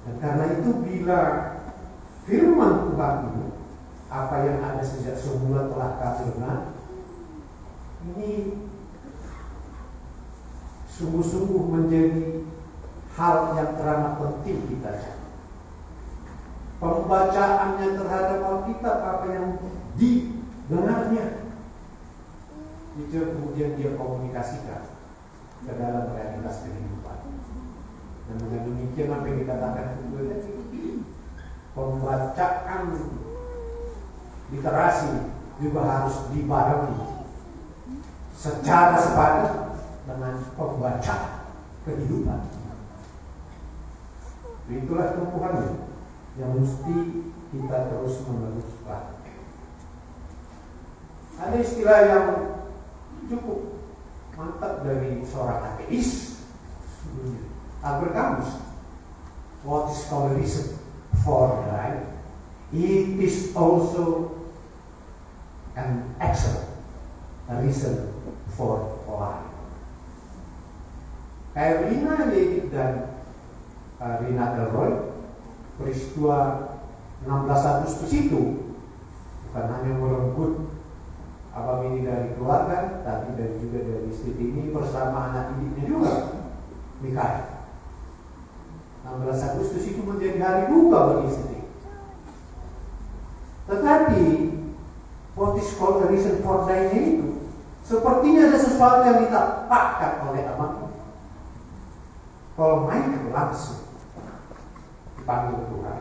Dan karena itu bila firman Tuhan ini, apa yang ada sejak semula telah kami dengar, ini sungguh-sungguh menjadi hal yang teramat penting kita cari. Pembacaannya terhadap Alkitab, apa yang didengarnya, itu kemudian dia komunikasikan ke dalam realitas kehidupan. Dan dengan demikian apa yang dikatakan pembacaan literasi juga harus dibarengi secara sepadan dengan pembacaan kehidupan. Itulah tumpuannya yang mesti kita terus menerus pakai. Ada istilah yang cukup mantap dari seorang ateis, Albert Camus. What is scholarism for, right? it is also an excellent reason for life. Kayak Rina Yedik dan Rina Delroy, peristiwa 16 Agustus itu bukan hanya merenggut abang ini dari keluarga, tapi juga dari istri ini bersama anak didiknya juga, Mikael. 16 Agustus itu menjadi hari duka bagi istri. Tetapi what is called the reason for dying itu sepertinya ada sesuatu yang ditampakkan oleh abang. Kalau Michael langsung dipanggil Tuhan,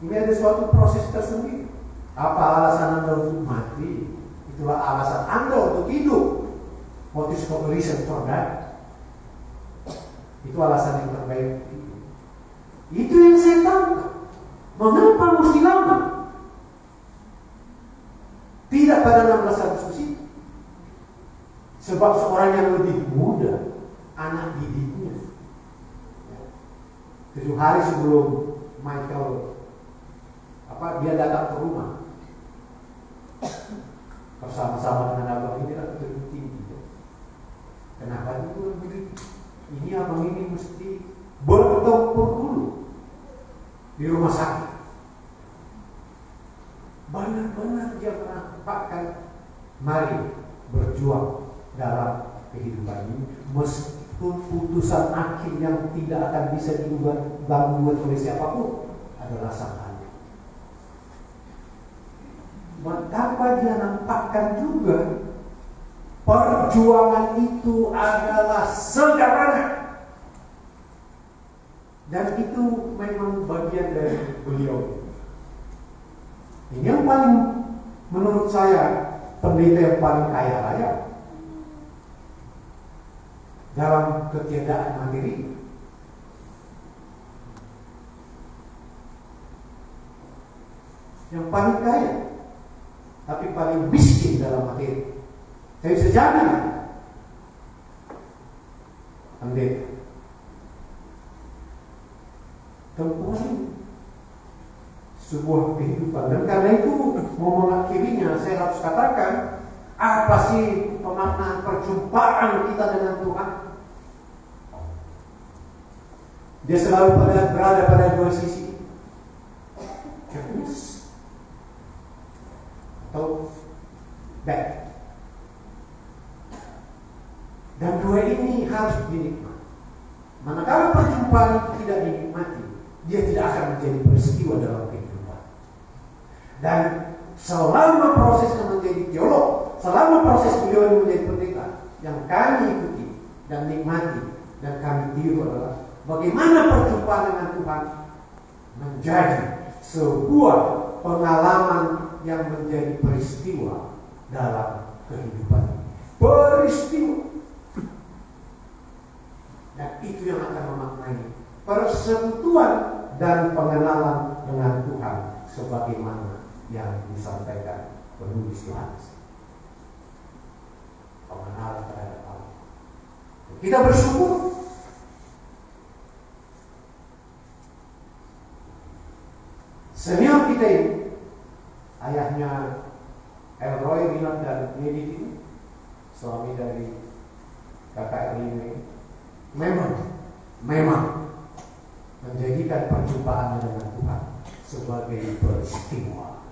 ini ada suatu proses tersendiri. Apa alasan Anda untuk mati? Itulah alasan Anda untuk hidup. What is called the reason for that? Itu alasan yang terbaik. Itu yang saya tangkap. Mengapa mesti lama? Tidak pada 16 Agustus itu. Sebab seorang yang lebih muda, anak didiknya, 7 hari sebelum Michael dia datang ke rumah bersama-sama dengan abang ini kan terbukti. Kenapa itu begitu? Ini abang ini mesti bertempur dulu di rumah sakit. Benar-benar dia menampakkan mari berjuang dalam kehidupan ini, meskipun putusan akhir yang tidak akan bisa diganggu oleh siapapun adalah sang anak. Betapa dia nampakkan juga perjuangan itu adalah segalanya. Dan itu memang bagian dari beliau. Ini yang paling, menurut saya, pendeta yang paling kaya raya dalam ketiadaan materi. Yang paling kaya, tapi paling miskin dalam materi. Saya bisa jamin, pendeta tempuh sebuah kehidupan. Dan karena itu mau mengakhirinya, saya harus katakan, apa sih pemaknaan perjumpaan kita dengan Tuhan? Dia selalu berada pada dua sisi, goodness atau bad. Dan dua ini harus dinikmati. Manakala perjumpaan itu tidak dinikmati, dia tidak akan menjadi peristiwa dalam kehidupan. Dan selama prosesnya menjadi teolog, selama proses beliau menjadi pendeta, yang kami ikuti dan nikmati dan kami tiru adalah bagaimana perjumpaan dengan Tuhan menjadi sebuah pengalaman yang menjadi peristiwa dalam kehidupan ini. Peristiwa. Dan itu yang akan memaknai persekutuan dan pengenalan dengan Tuhan sebagaimana yang disampaikan penulis Yohanes. Pengenalan terhadap Allah. Kita bersyukur senior kita ini, ayahnya Elroy, Rinat dan Yedi ini, suami dari kakak ini, memang menjadikan perjumpaan dengan Tuhan sebagai peristiwa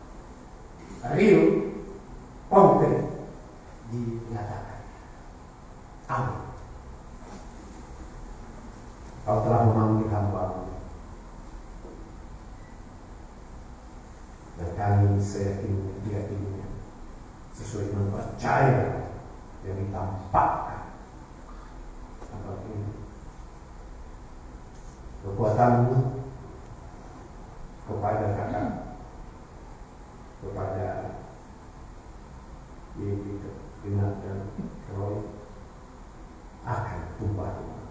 real, konkret, dinyatakan. Amin. Kau telah memanggil hamba-Mu, dan kami seyakini sesuai dengan percaya yang ditampakkan apa ini kekuatan-Mu kepada kakak, kepada Yebi, Rinat dan Roy akan tumpah-tumpah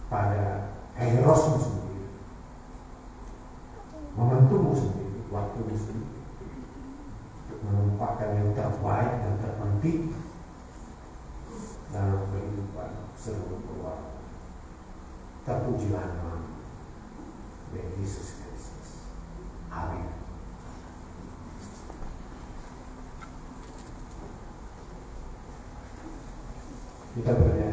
pada Kairos-Mu sendiri, momentum-Mu sendiri, waktu-Mu sendiri, untuk menempatkan yang terbaik dan terpenting dalam kehidupan seluruh keluarga. Terpujilah nama Yesus Kristus. Kita bernyanyi.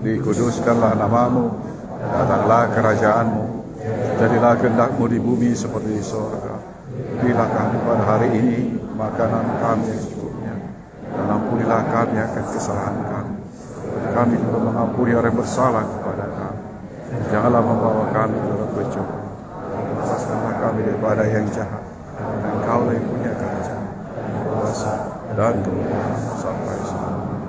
dikuduskanlah namamu, datanglah kerajaanmu, jadilah kehendak-mu di bumi seperti di sorga. Berilah kami pada hari ini makanan kami secukupnya, dan ampunilah kami akan kesalahan kami. Kami juga mengampuni orang yang bersalah kepada kami. Janganlah membawa kami ke dalam pencobaan, lepaskanlah kami daripada yang jahat. Dan Engkau yang punya kerajaan, kuasa, dan kemuliaan sampai selamanya.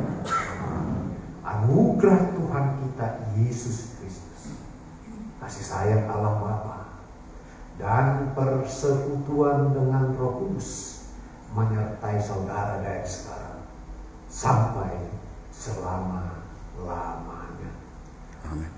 Anugerah Tuhan kita Yesus Kristus, kasih sayang Allah Bapa, dan persekutuan dengan Roh Kudus menyertai saudara dari sekarang sampai selama-lamanya. Amin.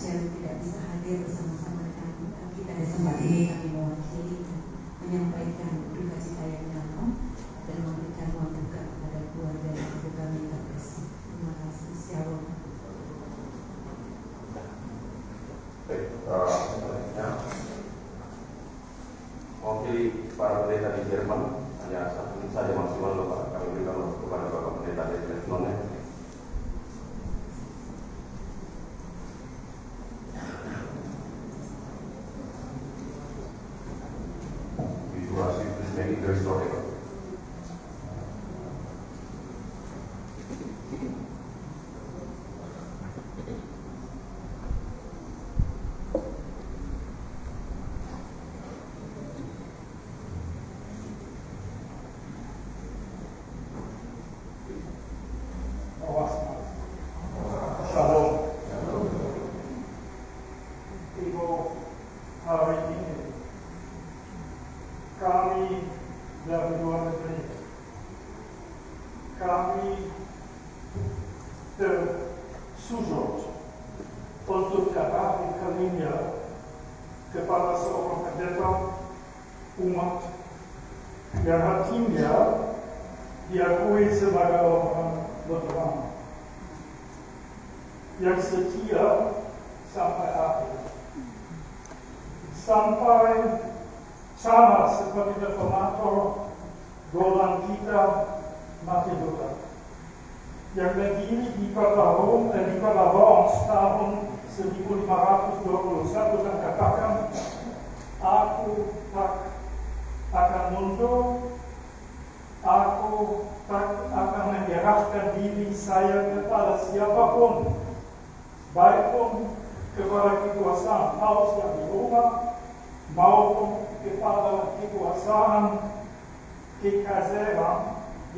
Jem tidak bisa hadir bersama-sama dengan kita di tempat ini, kami mewakili menyampaikan duka cita yang dalam dan memberikan ruang duka kepada keluarga dan ibu kami terkasih. Terima kasih. Shalom. Baik, selanjutnya mewakili para pendeta di Jerman, hanya satu menit saja maksimal Bapak, kami berikan waktu kepada Bapak Pendeta dari Lebanon. Durasi itu sebagai very short.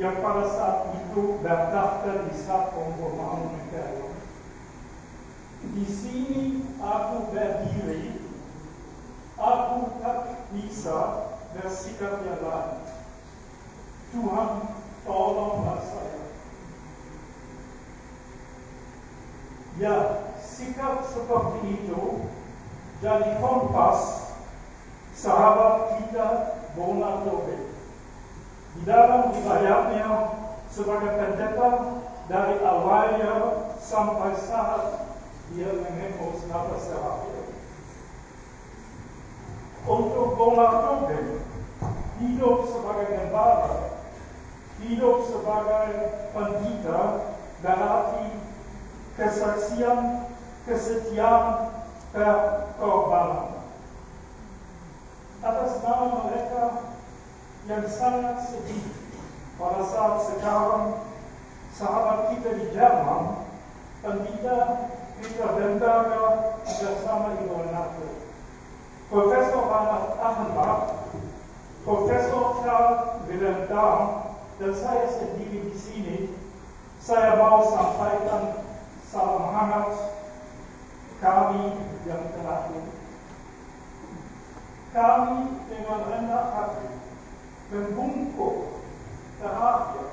yang pada saat itu berdaftar di Satpol Negara. Di sini aku berdiri, aku tak bisa bersikap yang lain. Tuhan, tolonglah saya. Ya, sikap seperti itu jadi kompas sahabat kita Bonaventure. Di dalam wilayahnya sebagai pendeta dari awalnya sampai saat dia menghembus nafas terakhir. Untuk Bonaventure, hidup sebagai gembala, hidup sebagai pendeta berarti kesaksian, kesetiaan, pengorbanan. Atas nama mereka yang sangat sedih pada saat sekarang sahabat kita di Jerman, pendeta Peter Bemberger bersama Ibu Renate, Profesor Reinhard Achenbach, Profesor Karl Wilhelm Dahm, dan saya sendiri di sini. Saya mau sampaikan salam hangat kami yang terakhir. Kami dengan rendah hati membungkuk terakhir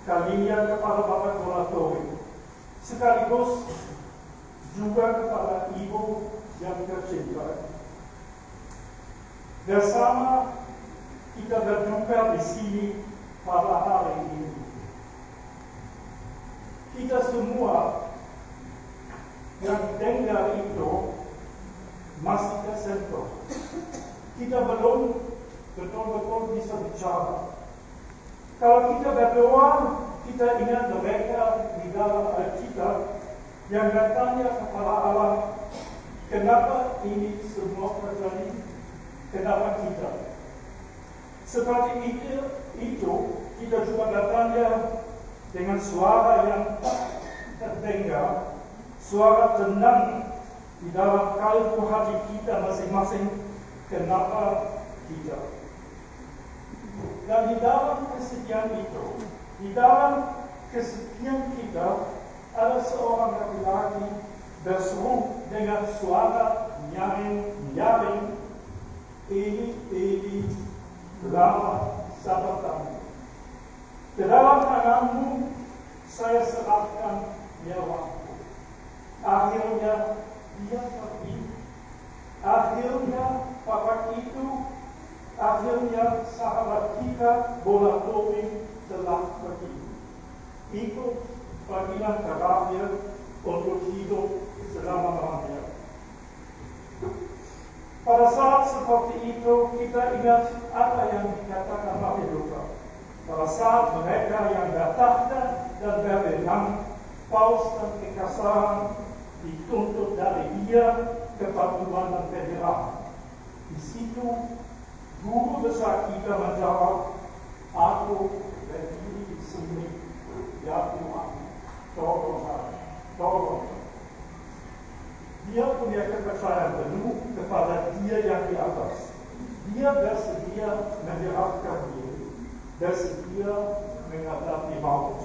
kalinya kepada Bapak Bonaventure, sekaligus juga kepada Ibu yang tercinta. Bersama kita berduka di sini pada hari ini. Kita semua yang dengar itu masih tersentuh. Kita belum betul-betul bisa bicara. Kalau kita berdoa, kita ingat mereka di dalam Alkitab yang bertanya kepada Allah, kenapa ini semua terjadi? Kenapa kita? Seperti itu kita juga bertanya dengan suara yang tak terdengar, suara tenang di dalam kalbu hati kita masing-masing, kenapa kita? Dan di dalam kesedihan itu, di dalam kesedihan kita, ada seorang laki-laki berseru dengan suara nyaring, Eli, lama sabachthani. Ke dalam tanganmu saya serahkan nyawaku. Akhirnya dia pergi. Akhirnya papa itu, akhirnya sahabat kita bola topeng telah pergi. Itu panggilan terakhir untuk hidup selama-lamanya. Pada saat seperti itu kita ingat apa yang dikatakan Nabi Luka. Pada saat mereka yang datangkan dan berbenam, paus dan kekasaran dituntut dari dia kepatuhan dan penyerahan. Di situ guru besar kita menjawab, aku berdiri di sini, ya Tuhan, tolong. Dia punya kepercayaan penuh kepada Dia yang di atas. Dia bersedia menyerahkan diri, bersedia menghadapi maut.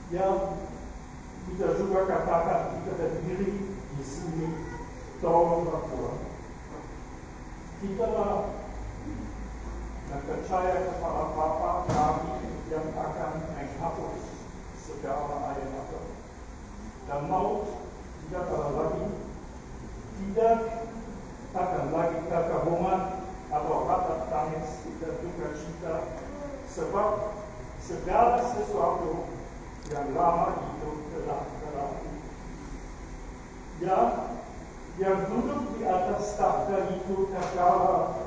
Ya, kita juga katakan kita berdiri di sini, tolonglah Tuhan. Kita percaya kepada Bapa kami yang akan menghapus segala air mata dan maut. Tidak akan lagi kekabungan atau ratap tangis dan duka cita, sebab segala sesuatu yang lama itu telah berlalu. Yang duduk di atas tahta itu berkata,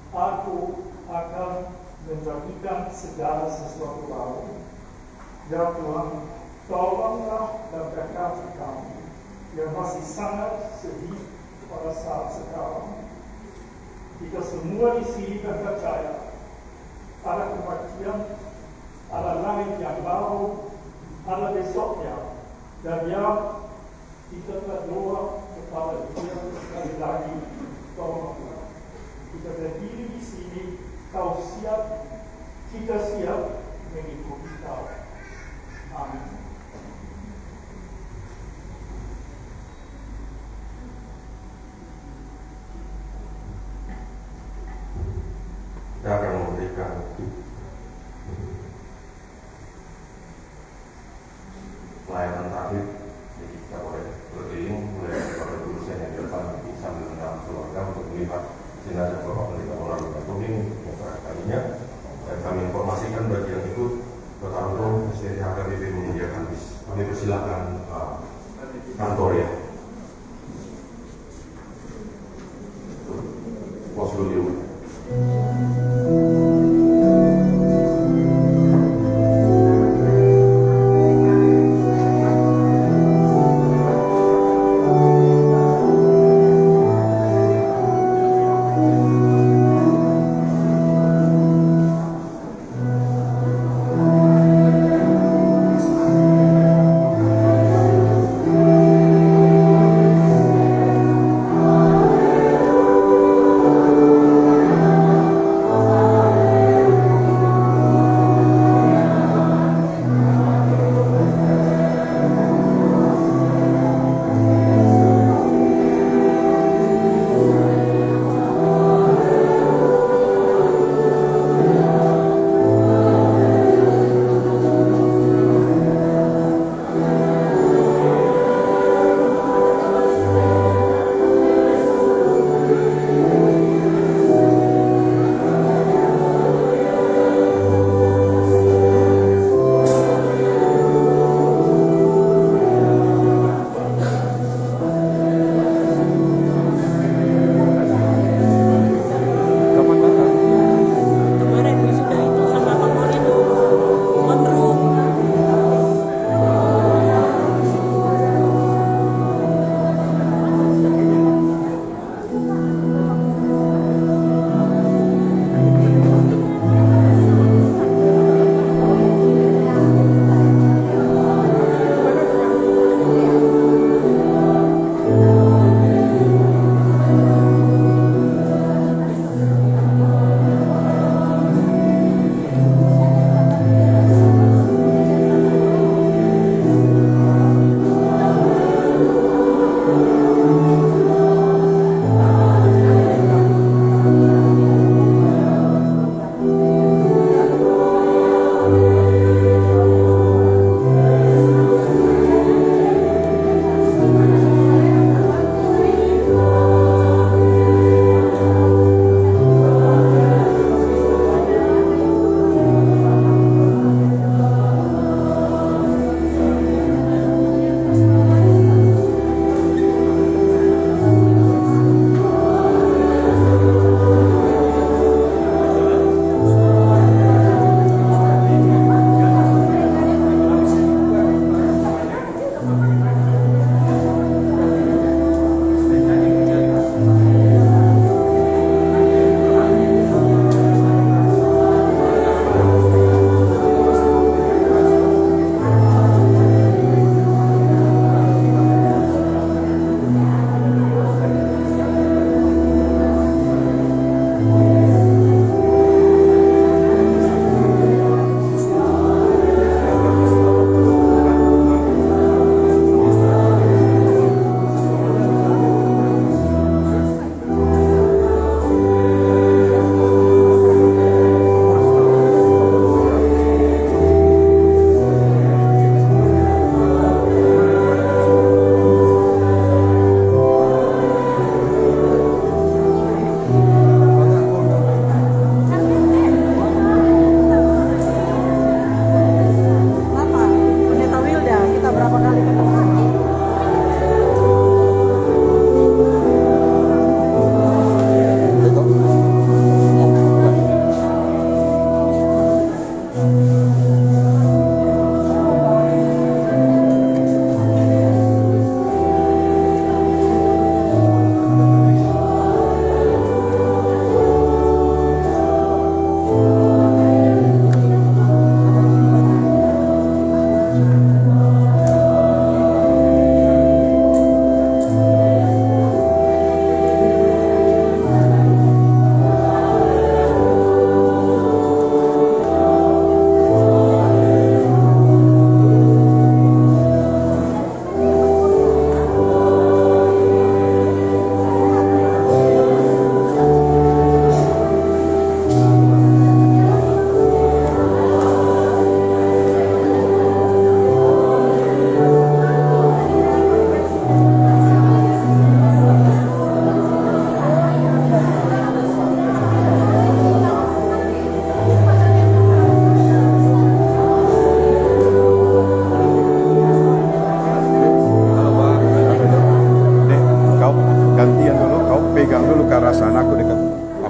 aku akan menjadikan segala sesuatu baru. Ya Tuhan, tolonglah dan berkati kami yang masih sangat sedih pada saat sekarang. Kita semua di sini percaya ada kematian, ada langit yang baru, ada besoknya, dan yang kita berdoa kepada Dia sekali lagi, tolonglah. Kita berdiri di sini, kau siap, kita siap mengikuti kau. Amin. Saya akan memberikan pelayanan terakhir. Jadi kita boleh berkeliling mulai dari jurusan yang di depan sambil mendalam keluarga untuk melihat jenazah Bapak Pendeta Bola Topeng yang terakhir kalinya. Dan kami informasikan bagi yang ikut bertarung SDT HKBP menyediakan bis. Kami persilakan kantor ya. Pos dulu.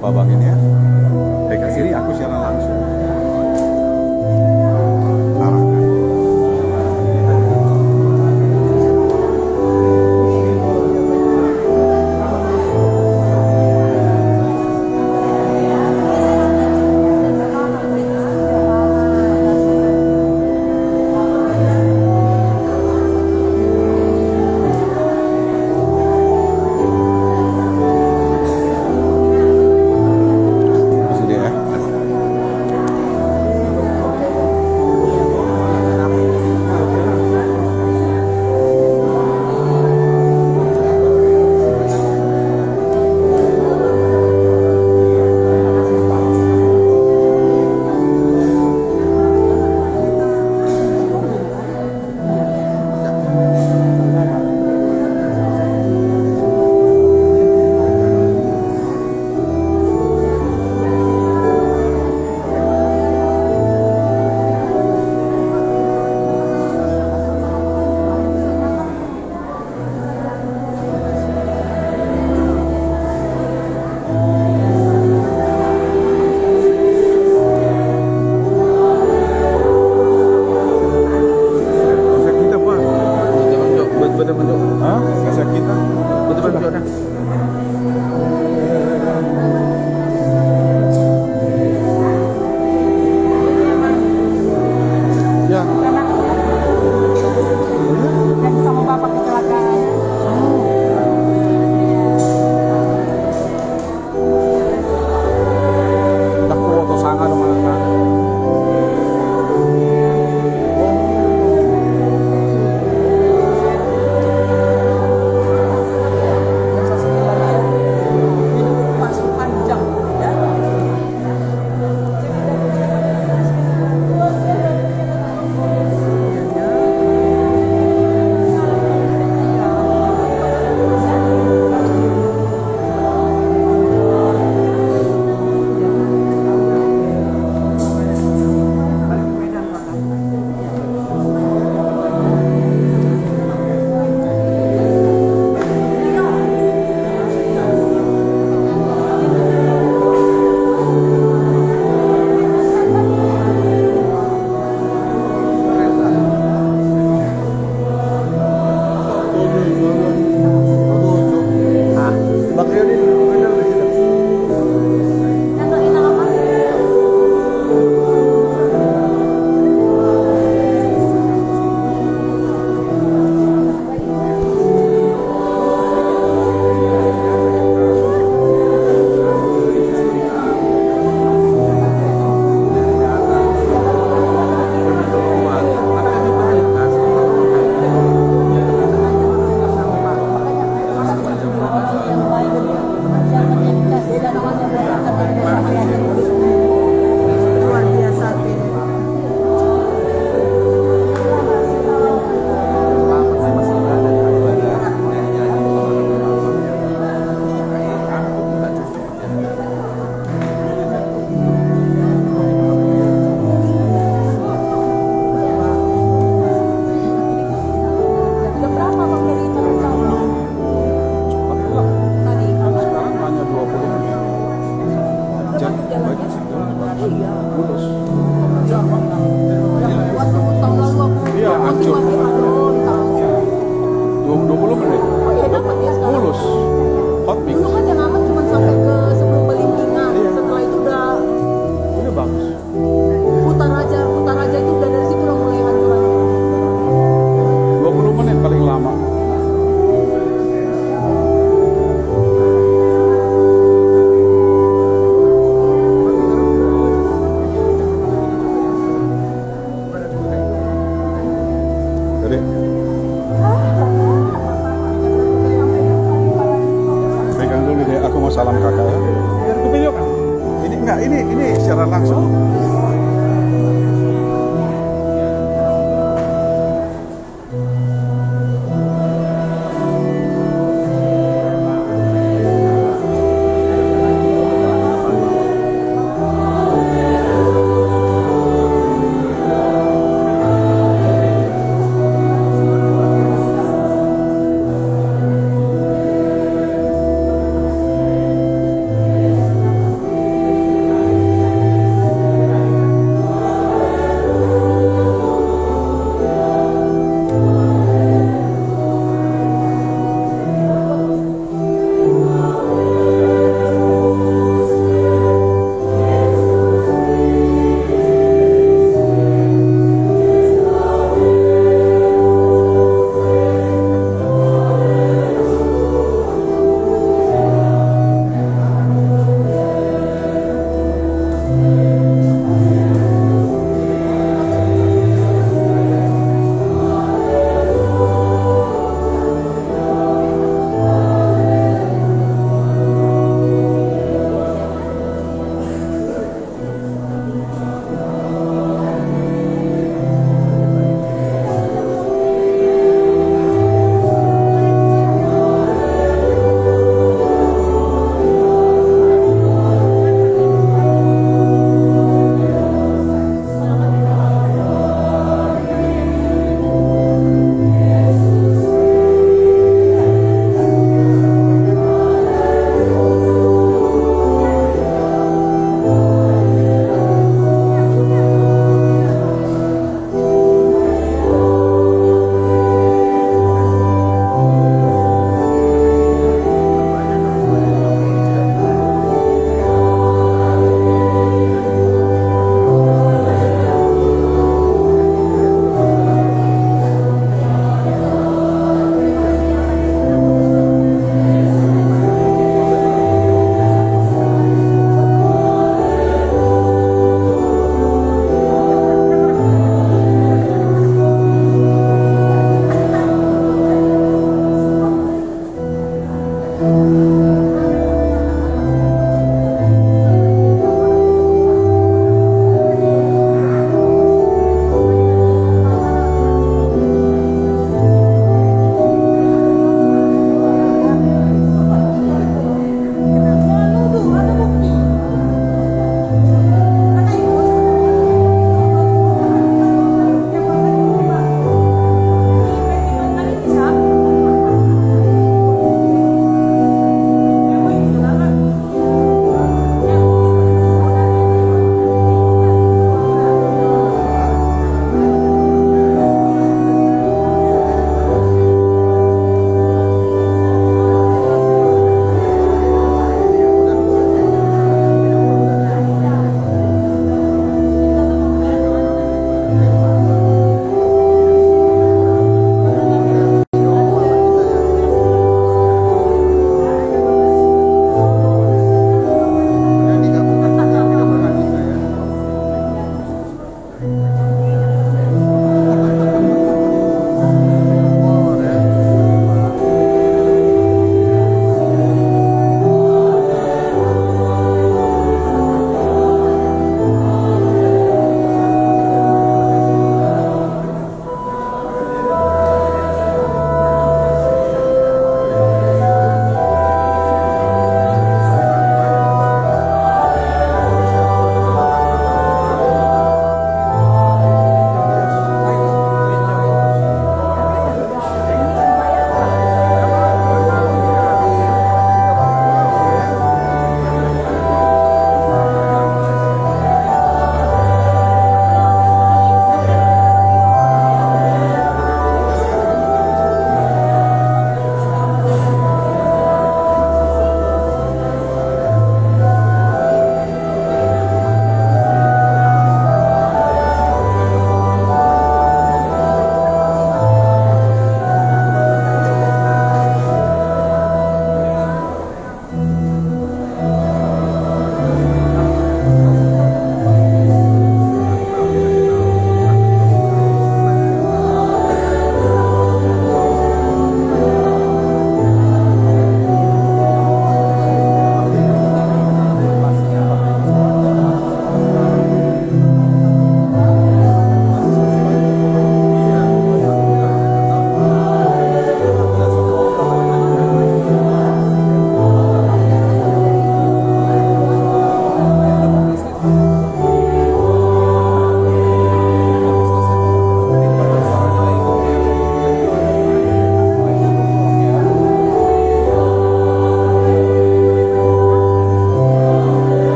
apa bang ini ya? Pegang ini aku siaran langsung. Arahkan. Ini secara langsung.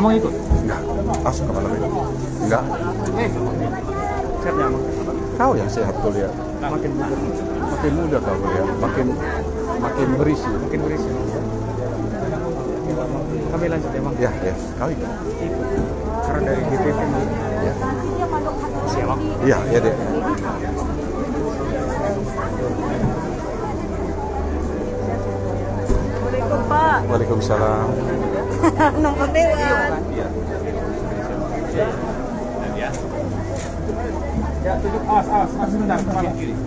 Abang ikut? Enggak. Pas ke malam ini. Enggak. Sehatnya Abang? Kau yang sehat kau lihat. Makin muda kau lihat. Makin berisi. Makin berisi. Kami lanjut ya Bang? Ya, kau ikut. Karena dari DPP ini. Ya. Siap Bang? Iya, ya deh. Assalamualaikum Pak. Waalaikumsalam. Nomor lewat. Iya. Ya, tunjuk awas sebentar, kemana? Kiri.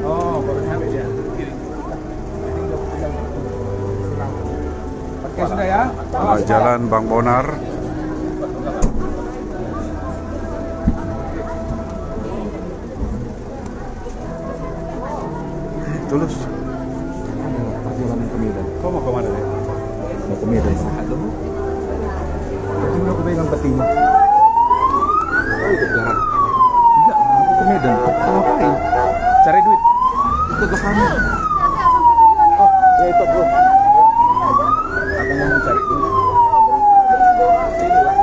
Oh, baru sampai dia. Kiri. Oke, sudah ya. Jalan Bang Bonar. Tulus. Perjalanan ke Medan. Kau mau kemana deh? Mau ke Medan. Tadi aku pegang petinya. Oh, ikut jalan. Enggak, aku ke Medan. Mau ngapain? Cari duit. Ikut ke sana. Oh, ya ikut bro. Aku mau cari duit. Inilah.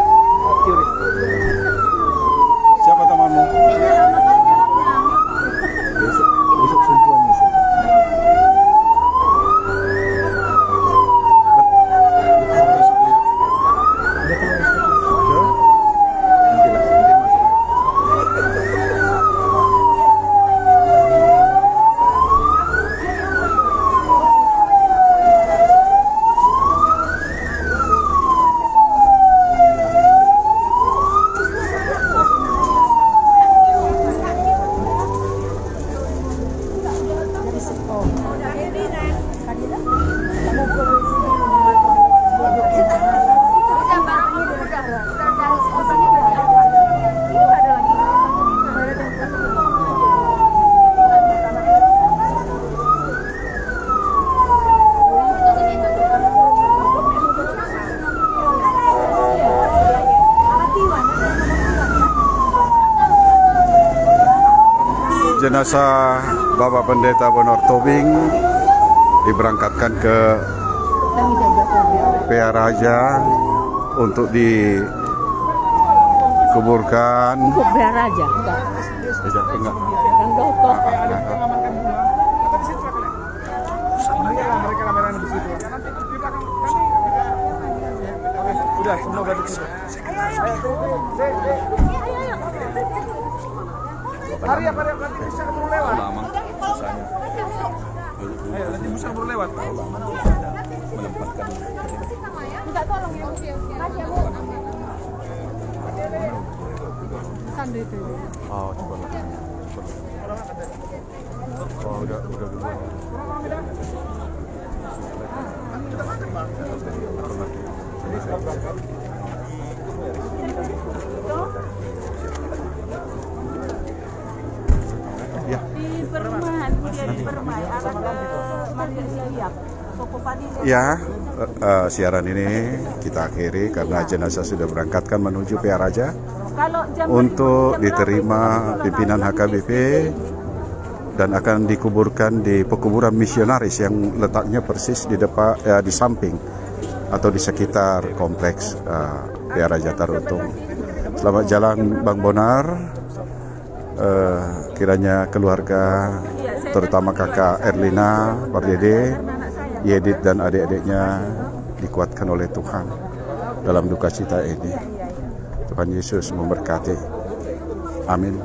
Kiri. Siapa temanmu? Besok sentuhan nyusul. Jenazah Bapak Pendeta Bonor Tobing diberangkatkan ke PA Raja untuk dikuburkan. PA Raja? Enggak. Mereka kameranya di situ. Udah, semua berarti situ. Hari apa nanti bisa keburu lewat? Lama susahnya. Ayo, nanti bisa keburu lewat. Menempatkan. Minta tolong ya. Kasih ya Bu. Sandri itu. Oh, coba lah. Oh, udah dulu. Ya. Di Perumahan, dia di Permai, arah ke Maria Siap. Ya, siaran ini kita akhiri karena jenazah sudah berangkatkan menuju PA Raja untuk diterima pimpinan HKBP dan akan dikuburkan di pekuburan misionaris yang letaknya persis di depan, di samping atau di sekitar kompleks PA Raja Tarutung. Selamat jalan Bang Bonar. Kiranya keluarga, terutama kakak Erlina, Pak Dede, Yedit dan adik-adiknya dikuatkan oleh Tuhan dalam duka cita ini. Tuhan Yesus memberkati. Amin.